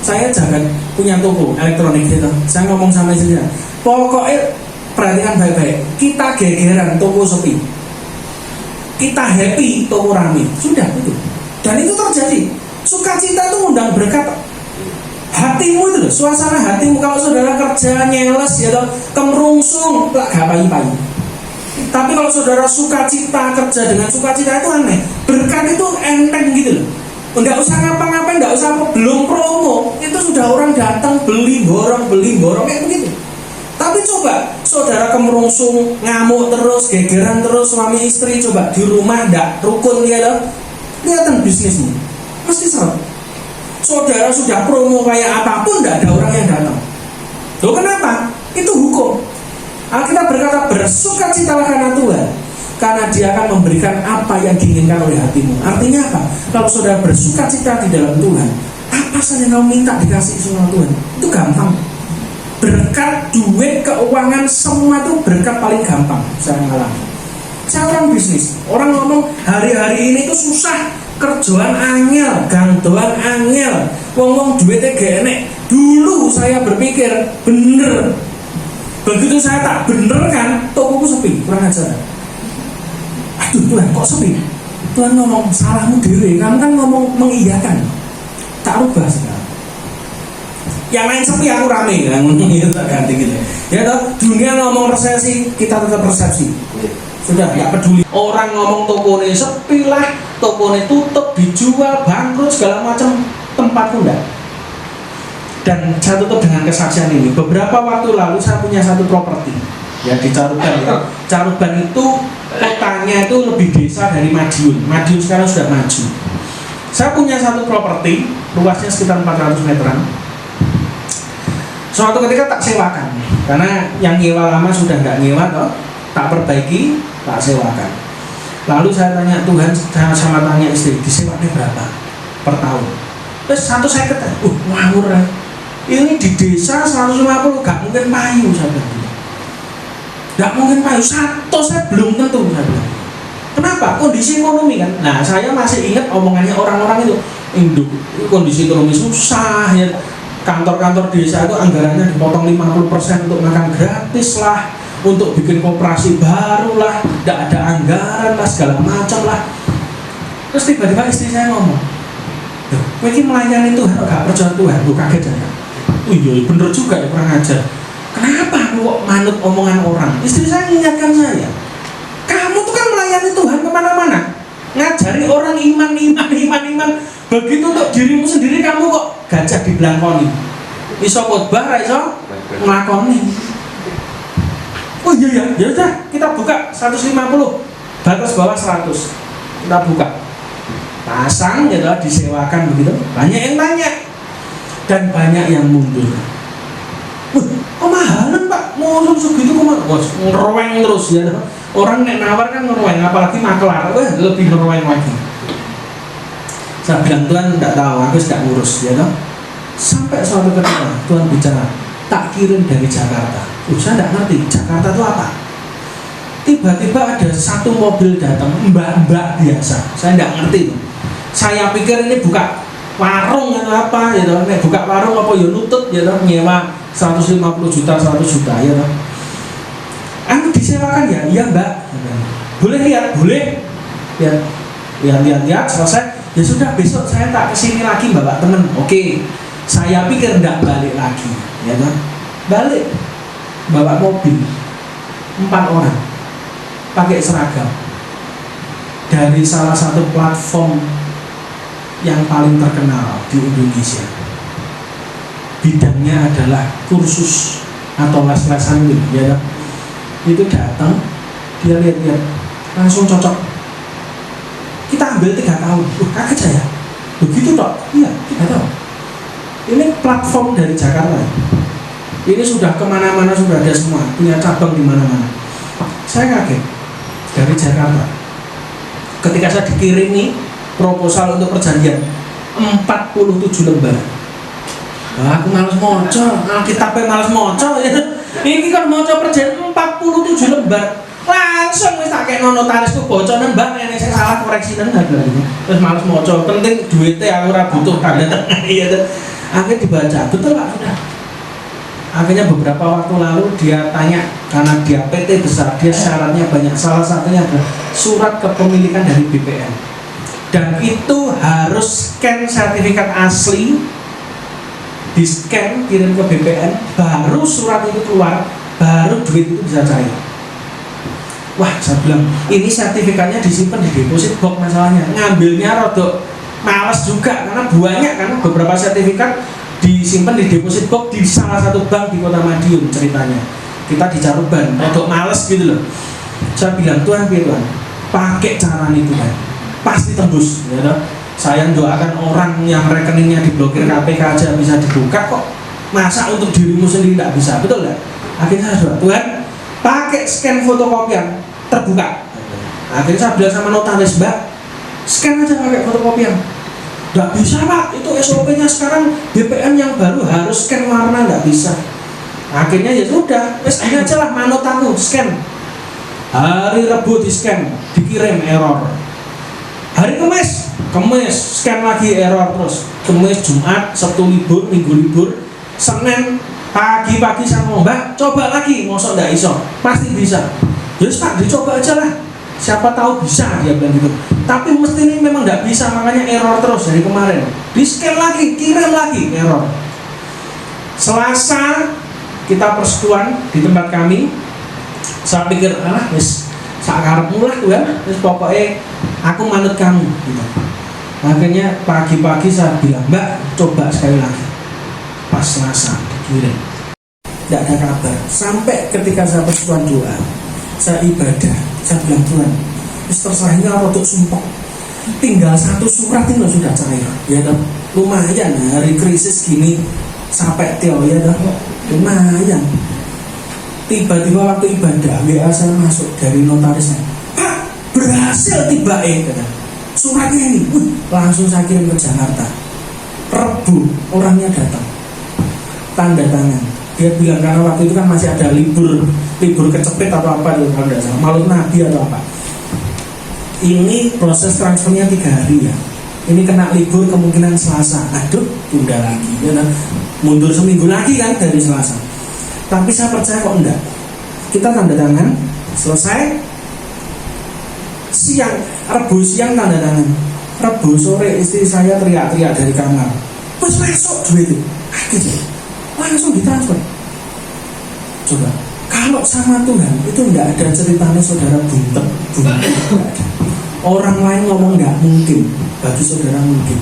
Saya jangan punya toko elektronik gitu. Saya ngomong sama istri saya, pokoknya perhatikan baik-baik. Kita gegeran, toko sepi. Kita happy, toko rame. Sudah itu. Dan itu terjadi. Sukacita itu undang berkat. Hatimu itu loh, suasana hatimu. Kalau saudara kerja nyeles ya toh, kemerungsung, gak payu-payu. Tapi kalau saudara sukacita, kerja dengan sukacita, itu aneh. Berkat itu enteng gitu loh. Enggak usah ngapa-ngapain, enggak usah belum promo, itu sudah orang datang beli borong kayak begitu. Tapi coba saudara kemerungsung, ngamuk terus, gegeran terus, suami istri, coba di rumah enggak rukun ya loh. Kelihatan bisnismu pasti seret. Saudara sudah promo kayak apapun, enggak ada orang yang datang. Loh kenapa? Itu hukum. Alkitab berkata bersukacitalah karena Tuhan, karena Dia akan memberikan apa yang diinginkan oleh hatimu. Artinya apa? Kalau saudara bersukacita di dalam Tuhan, apa saja yang kamu minta dikasih sama Tuhan, itu gampang. Berkat, duit, keuangan, semua itu berkat paling gampang saya mengalami. Saya orang bisnis, orang ngomong hari-hari ini tuh susah, kerjaan angel, gandoan angel, ngomong duitnya gak enek. Dulu saya berpikir bener, begitu saya tak bener kan, tokoku sepi, kurang ajar. Aduh Tuhan, kok sepi? Tuhan ngomong salahmu diri, kamu kan ngomong mengiyakan, tak rubah sekarang. Yang lain sepi, aku rame, kan? Itu tak ganti gitu. Ya toh, dunia ngomong resesi, kita tetap resepsi. Sudah, nggak peduli. Orang ngomong toko ini sepi lah, toko ini tutup, dijual, bangkrut, segala macam, tempatku enggak. Dan saya tutup dengan kesaksian ini. Beberapa waktu lalu saya punya satu properti, ya di Caruban. Ya. Caruban itu kotanya itu lebih desa dari Madiun. Madiun sekarang sudah maju. Saya punya satu properti, luasnya sekitar 400 meteran. Suatu ketika tak sewakan, karena yang nyewa lama sudah nggak nyewa toh, tak perbaiki, tak sewakan. Lalu saya tanya Tuhan, sama tanya istri, disewanya berapa per tahun? Terus 150, ngawur ya. Ini di desa 150, gak mungkin payu, saya bilang. Gak mungkin payu, satu saya belum tentu, saya bilang. Kenapa? Kondisi ekonomi kan. Nah saya masih ingat omongannya orang-orang itu, kondisi ekonomi susah ya. Kantor-kantor desa itu anggarannya dipotong 50% untuk makan gratis lah, untuk bikin koperasi baru lah, tidak ada anggaran lah, segala macam lah. Terus tiba-tiba istri saya ngomong, kowe iki melayani Tuhan gak percaya Tuhan? Gue kaget ya. Oh iya bener juga ya, kurang ajar. Kenapa lu kok manut omongan orang? Istri saya mengingatkan saya, kamu tuh kan melayani Tuhan kemana-mana, ngajari orang iman. Begitu untuk dirimu sendiri kamu kok gajah dibelangkoni. Iso khotbah, iso nglakoni. Oh iya ya udah kita buka 150, batas bawah 100. Kita buka. Pasang ya toh, disewakan begitu. Banyak yang tanya dan banyak yang mundur. Wah, kemahalan Pak, mau segitu kemana? Wah, ngeroweng terus ya. Orang nek nawar kan ngeroweng, apalagi maklar, wah lebih ngeroweng lagi. Saya bilang Tuhan tidak tahu, aku tidak ngurus ya toh. Sampai suatu ketika Tuhan bicara, tak kirim dari Jakarta. Saya tidak ngerti Jakarta itu apa. Tiba-tiba ada satu mobil datang, mbak-mbak biasa. Saya tidak ngerti. Saya pikir ini buka warung atau apa ya toh. Nek buka warung apa ya nutut ya toh, nyewa 150 juta, 100 juta ya toh. Anu disewakan ya, iya Mbak. Boleh lihat, boleh. Ya, lihat selesai. Ya sudah, besok saya tak kesini lagi bawa temen. Oke, saya pikir tidak balik lagi, ya kan? Balik, bawa mobil, 4 orang, pakai seragam, dari salah satu platform yang paling terkenal di Indonesia. Bidangnya adalah kursus atau les-lesan gitu, ya kan? Itu datang, dia lihat-lihat, langsung cocok. Kita ambil 3 tahun, kaget saya. Begitu toh? Iya, 3 tahun. Ini platform dari Jakarta. Ini sudah kemana-mana, sudah ada semua, punya cabang di mana-mana. Saya kaget dari Jakarta. Ketika saya dikirimi proposal untuk perjanjian 47 lembar. Nah, aku males moco, Alkitabnya males moco. Ya. Ini kan moco perjanjian 47 lembar. Langsung wis tak kena notarisku bocoran Mbak, nek saya salah koreksi nang gitu. Terus males maca, penting duitnya aku ora butuh tanda tangan iya tuh. Akhirnya dibaca, betul Pak sudah. Akhirnya beberapa waktu lalu dia tanya, karena dia PT besar, dia syaratnya banyak. Salah satunya adalah surat kepemilikan dari BPN. Dan itu harus scan sertifikat asli, di scan kirim ke BPN, baru surat itu keluar, baru duit itu bisa cair. Wah, saya bilang, ini sertifikatnya disimpan di deposit box masalahnya. Ngambilnya rodok males juga, karena banyak kan beberapa sertifikat disimpan di deposit box di salah satu bank di Kota Madiun ceritanya. Kita di Caruban, rodok males gitu loh. Saya bilang, Tuhan, pakai cara itu kan, pasti tembus. Ya toh? Saya doakan orang yang rekeningnya diblokir KPK aja bisa dibuka kok. Masa untuk dirimu sendiri tidak bisa, betul nggak? Akhirnya saya doa, Tuhan, pakai scan fotokopian terbuka. Akhirnya saya bilang sama notaris, Mbak, scan aja pakai fotokopian. Nggak bisa Pak, itu SOP-nya sekarang BPN yang baru harus scan warna, nggak bisa. Akhirnya ya sudah, ini aja lah manut aku scan. Hari Rabu di scan, dikirim error. Hari Kamis scan lagi error terus. Kamis, Jumat, Sabtu libur, Minggu libur, Senin pagi-pagi saya ngomong, Mbak, coba lagi, mosok nggak iso, pasti bisa. Yes Pak, dicoba aja lah, siapa tahu bisa, dia bilang gitu. Tapi mesti ini memang nggak bisa, makanya error terus dari kemarin. Di scan lagi, kirim lagi, error. Selasa kita persetujuan di tempat kami. Saya pikir, wis sakarepmu lah tuh ya, wis pokoknya aku manut kamu gitu. Akhirnya pagi-pagi saya bilang, Mbak, coba sekali lagi. Pas Selasa dikirim, tidak ada kabar. Sampai ketika saya persetujuan doa, saya ibadah, saya bilang, Tuhan, terserahnya rodok sumpah, tinggal 1 surat itu sudah cair, ya dong. Lumayan hari krisis gini sampai teo ya dong, lumayan. Tiba-tiba waktu ibadah WA saya masuk dari notarisnya, Pak, berhasil tiba kata. Suratnya ini, langsung saya kirim ke Jakarta. Rebu orangnya datang, tanda tangan. Dia bilang karena waktu itu kan masih ada libur kecepet atau apa gitu, kalau tidak salah Maulid Nabi atau apa. Ini proses transfernya 3 hari ya. Ini kena libur kemungkinan Selasa. Aduh, tunda lagi ya, mundur seminggu lagi kan dari Selasa. Tapi saya percaya kok enggak. Kita tanda tangan, selesai. Rebu siang tanda tangan. Rebu sore istri saya teriak-teriak dari kamar, "Wes masuk duit itu." Gitu. Langsung ditransfer. Coba, kalau sama Tuhan itu enggak ada ceritanya saudara buntet. Orang lain ngomong enggak mungkin, bagi saudara mungkin.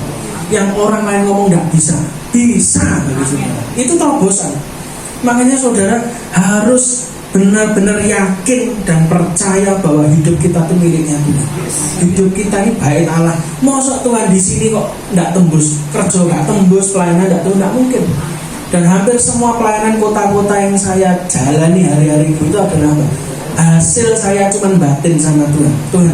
Yang orang lain ngomong enggak bisa bagi saudara. Itu terobosan. Makanya saudara harus benar-benar yakin dan percaya bahwa hidup kita itu miliknya Tuhan. Hidup kita ini baik Allah. Masa Tuhan di sini kok enggak tembus, kerja enggak tembus, pelayanan enggak tembus, enggak mungkin. Dan hampir semua pelayanan kota-kota yang saya jalani hari-hari itu adalah apa? Hasil saya cuma batin sama Tuhan. Tuhan,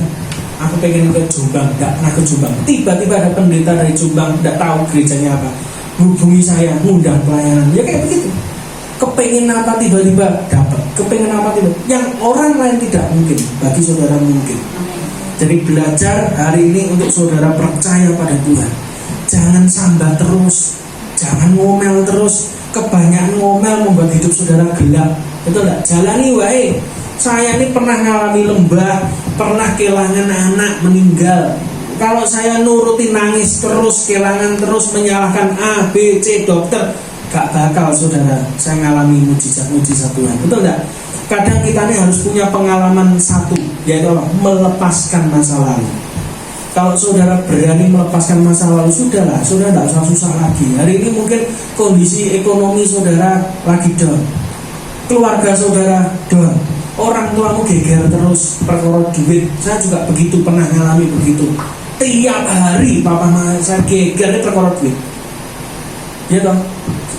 aku pengen ke Jombang, gak pernah ke Jombang. Tiba-tiba ada pendeta dari Jombang, gak tahu gerejanya apa, hubungi saya, ngundang pelayanan. Ya kayak begitu. Kepengen apa tiba-tiba dapat, kepengen apa tiba, yang orang lain tidak mungkin, bagi saudara mungkin. Jadi belajar hari ini untuk saudara percaya pada Tuhan. Jangan sambat terus, jangan ngomel terus. Kebanyakan ngomel membuat hidup saudara gelap. Betul enggak? Jalani wae. Saya ini pernah ngalami lembah, pernah kehilangan anak meninggal. Kalau saya nuruti nangis terus, kehilangan terus, menyalahkan A, B, C, dokter, gak bakal saudara saya ngalami mujizat-mujizat Tuhan. Betul enggak? Kadang kita ini harus punya pengalaman satu, yaitu apa? Melepaskan masa lalu. Kalau saudara berani melepaskan masa lalu, sudahlah, saudara tidak usah susah lagi. Hari ini mungkin kondisi ekonomi saudara lagi down, keluarga saudara down, orang tuamu geger terus perkara duit. Saya juga begitu, pernah ngalami begitu. Tiap hari papa mama saya geger perkara duit. Ya toh.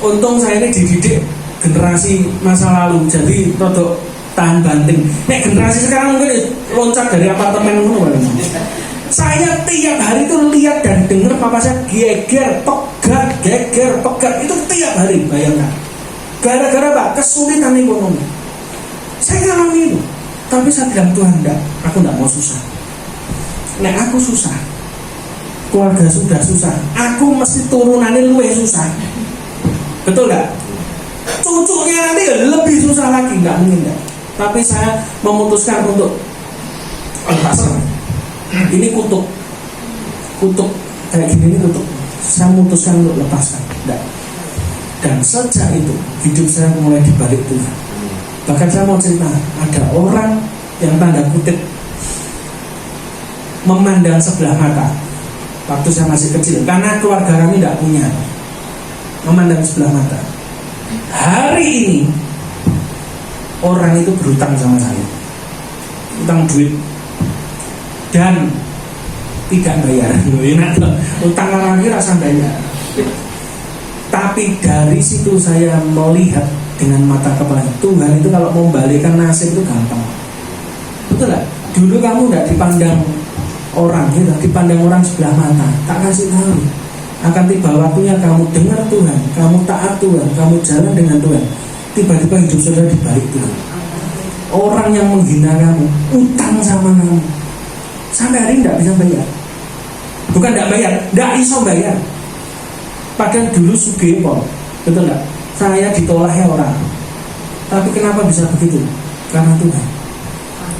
Untung saya ini dididik generasi masa lalu, jadi rodok tahan banting. Nek generasi sekarang mungkin loncat dari apartemen dulu. Saya tiap hari itu lihat dan dengar papa saya geger, pegat, itu tiap hari, bayangkan. Gara-gara apa? Kesulitan ekonomi. Saya ngalami itu, tapi saya bilang Tuhan enggak, aku enggak mau susah. Nek aku susah, keluarga sudah susah, aku mesti turunannya luwih susah. Betul enggak? Cucunya nanti lebih susah lagi, enggak mungkin enggak. Tapi saya memutuskan untuk pasrah. Ini kutuk kayak gini, ini kutuk. Saya memutuskan untuk lepaskan. Enggak. Dan sejak itu hidup saya mulai dibalik Tuhan. Bahkan saya mau cerita, ada orang yang tanda kutip memandang sebelah mata waktu saya masih kecil, karena keluarga kami tidak punya. Memandang sebelah mata. Hari ini orang itu berutang sama saya, utang duit dan tidak bayar. Utang lagi rasa bayar. Tapi dari situ saya melihat dengan mata kepala, Tuhan itu kalau membalikkan nasib itu gampang. Betul gak? Dulu kamu tidak dipandang orang, gitu, dipandang orang sebelah mata. Tak kasih tahu. Akan tiba waktunya kamu dengar Tuhan, kamu taat Tuhan, kamu jalan dengan Tuhan. Tiba-tiba hidup saudara dibalik Tuhan. Orang yang menghina kamu, utang sama kamu, sampai hari ini tidak bisa bayar. Bukan tidak bayar, tidak bisa bayar. Padahal dulu sugih kok, betul nggak? Saya ditolak orang. Tapi kenapa bisa begitu? Karena Tuhan.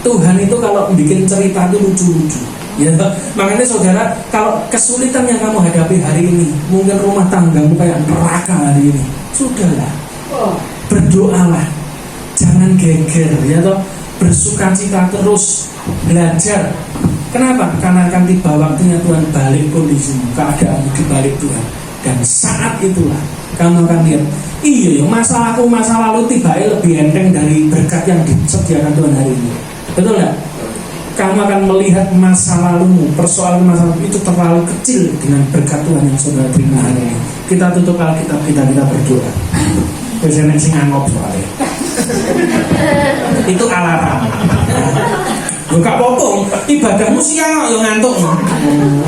Tuhan itu kalau bikin cerita itu lucu-lucu. Ya, makanya saudara, kalau kesulitan yang kamu hadapi hari ini, mungkin rumah tanggamu kayak neraka hari ini, sudahlah, berdoalah, jangan geger, ya toh, bersukacita terus, belajar. Kenapa? Karena akan tiba waktunya Tuhan balik kondisimu, keadaanmu dibalik Tuhan. Dan saat itulah kamu akan lihat, iya, masa lalu tiba lebih enteng dari berkat yang disediakan Tuhan hari ini. Betul nggak? Kamu akan melihat masa lalumu, persoalan masa lalu itu terlalu kecil dengan berkat Tuhan yang saudara terima hari ini. Kita tutup Alkitab kita berdoa. Biasanya sing ngangop soalnya. Itu alarm. Buka popong, ibadahmu siang yo ngantuk.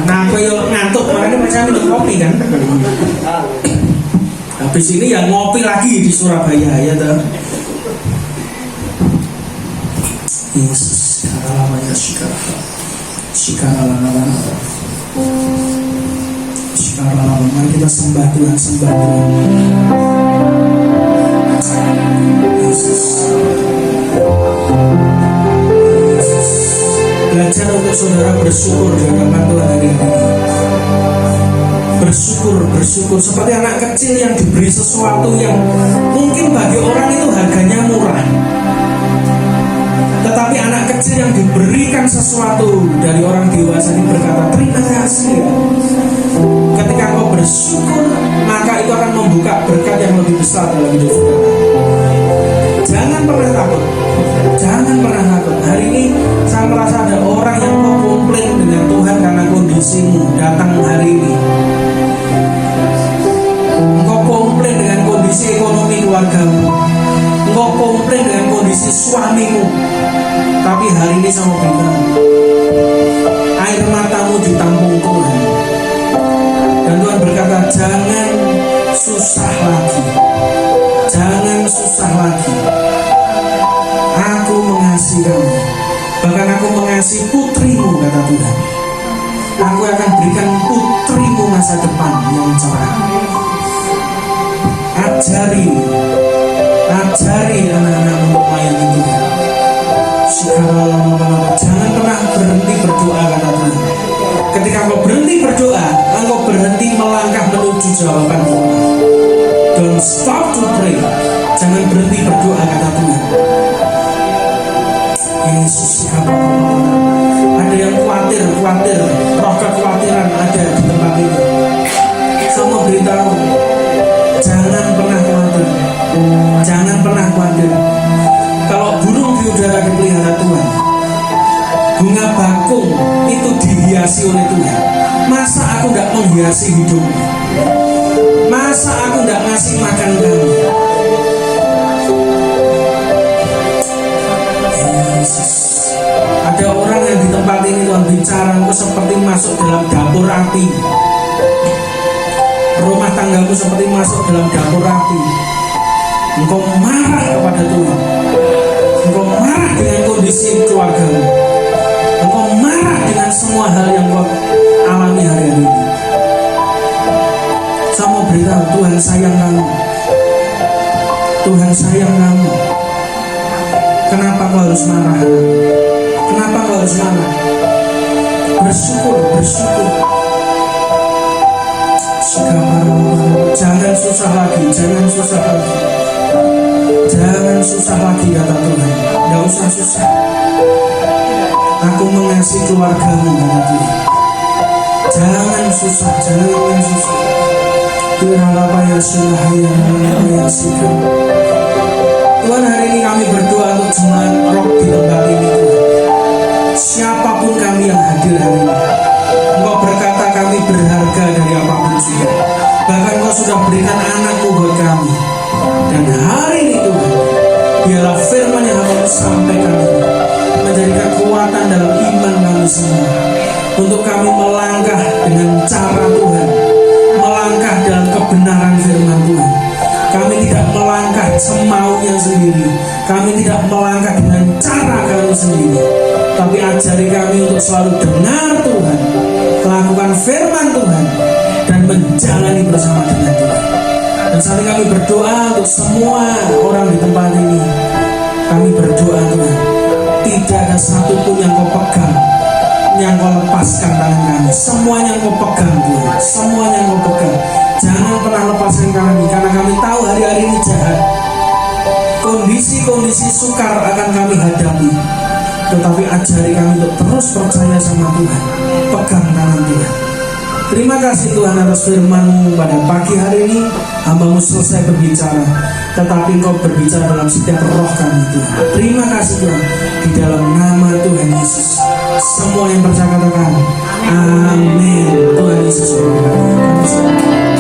Nah, aku yo ngantuk, makanya saya minum kopi kan. Habis ini ya ngopi lagi di Surabaya ya toh. Yesus, harapannya sekarang mari kita sembah Tuhan, Yesus. Belajar untuk saudara bersyukur di hadapan Tuhan hari ini. Bersyukur seperti anak kecil yang diberi sesuatu yang mungkin bagi orang itu harganya murah. Tetapi anak kecil yang diberikan sesuatu dari orang dewasa ini berkata terima kasih ya. Ketika kau bersyukur, maka itu akan membuka berkat yang lebih besar dalam hidup saudara. Jangan pernah takut. Hari ini saya merasa ada orang yang mau komplain dengan Tuhan karena kondisimu datang hari ini. Engkau komplain dengan kondisi Tapi hari ini saya mau bilang, air matamu ditampung Tuhan. Dan Tuhan berkata, jangan susah lagi. Jangan susah lagi. Aku mengasihi kamu. Bahkan aku mengasihi putrimu, kata Tuhan. Aku akan berikan putrimu masa depan yang cerah. Ajari anak-anak untuk melayani Tuhan. Jangan pernah berhenti berdoa, kata Tuhan. Ketika engkau berhenti berdoa, engkau berhenti melangkah menuju jawaban Tuhan. Don't stop to pray. Jangan berhenti berdoa, kata Tuhan. Yesus, ada yang khawatir, roh kekhawatiran ada di tempat ini. Saya mau beritahu, jangan pernah khawatir. Jangan pernah khawatir. Kalau burung di udara dipelihara Tuhan, bunga bakung itu dihiasi oleh Tuhan. Masa aku tidak menghiasi hidupmu? Masa aku tidak ngasih makan kamu? Yesus. Ada orang yang di tempat ini Tuhan bicara, engkau seperti masuk dalam dapur api. Rumah tanggamu seperti masuk dalam dapur api. Engkau marah kepada Tuhan. Engkau marah dengan kondisi keluargamu. Engkau marah dengan semua hal yang kau alami hari ini. Saya mau beritahu, Tuhan sayang kamu. Tuhan sayang kamu. Kenapa kau harus marah? Kenapa kau harus marah? Bersyukur. Jangan susah lagi. Jangan susah lagi, kata Tuhan. Tidak usah susah. Aku mengasihi keluargamu, kata Tuhan. Jangan susah. Tuhan, hari ini kami berdoa untuk jemaat roh di tempat ini, Tuhan. Siapapun kami yang hadir hari ini, Engkau berkata kami berharga dari apapun juga. Bahkan Engkau sudah berikan anakmu buat kami. Dan hari ini Tuhan, biarlah firman yang Engkau sampaikan ini menjadi kekuatan dalam iman kami semua, untuk kami melangkah dengan cara Tuhan, melangkah dalam kebenaran firman Tuhan. Kami tidak melangkah semaunya sendiri. Kami tidak melangkah dengan cara kami sendiri. Tapi ajari kami untuk selalu dengar Tuhan, melakukan firman Tuhan, dan menjalani bersama dengan Tuhan. Dan saat ini kami berdoa untuk semua orang di tempat ini. Kami berdoa, Tuhan, tidak ada satupun yang kau pegang, yang kau lepaskan tangan kami. Semuanya yang kau pegang, Tuhan. Semuanya yang kau pegang. Jangan pernah lepaskan kami, karena kami tahu hari-hari ini jahat. Kondisi-kondisi sukar akan kami hadapi. Tetapi ajari kami untuk terus percaya sama Tuhan. Pegang tangan Tuhan. Terima kasih Tuhan atas firman-Mu pada pagi hari ini. Hamba-Mu selesai berbicara, tetapi Engkau berbicara dalam setiap roh kami, Tuhan. Terima kasih Tuhan. Di dalam nama Tuhan Yesus, semua yang percaya katakan amin. Tuhan Yesus berkati.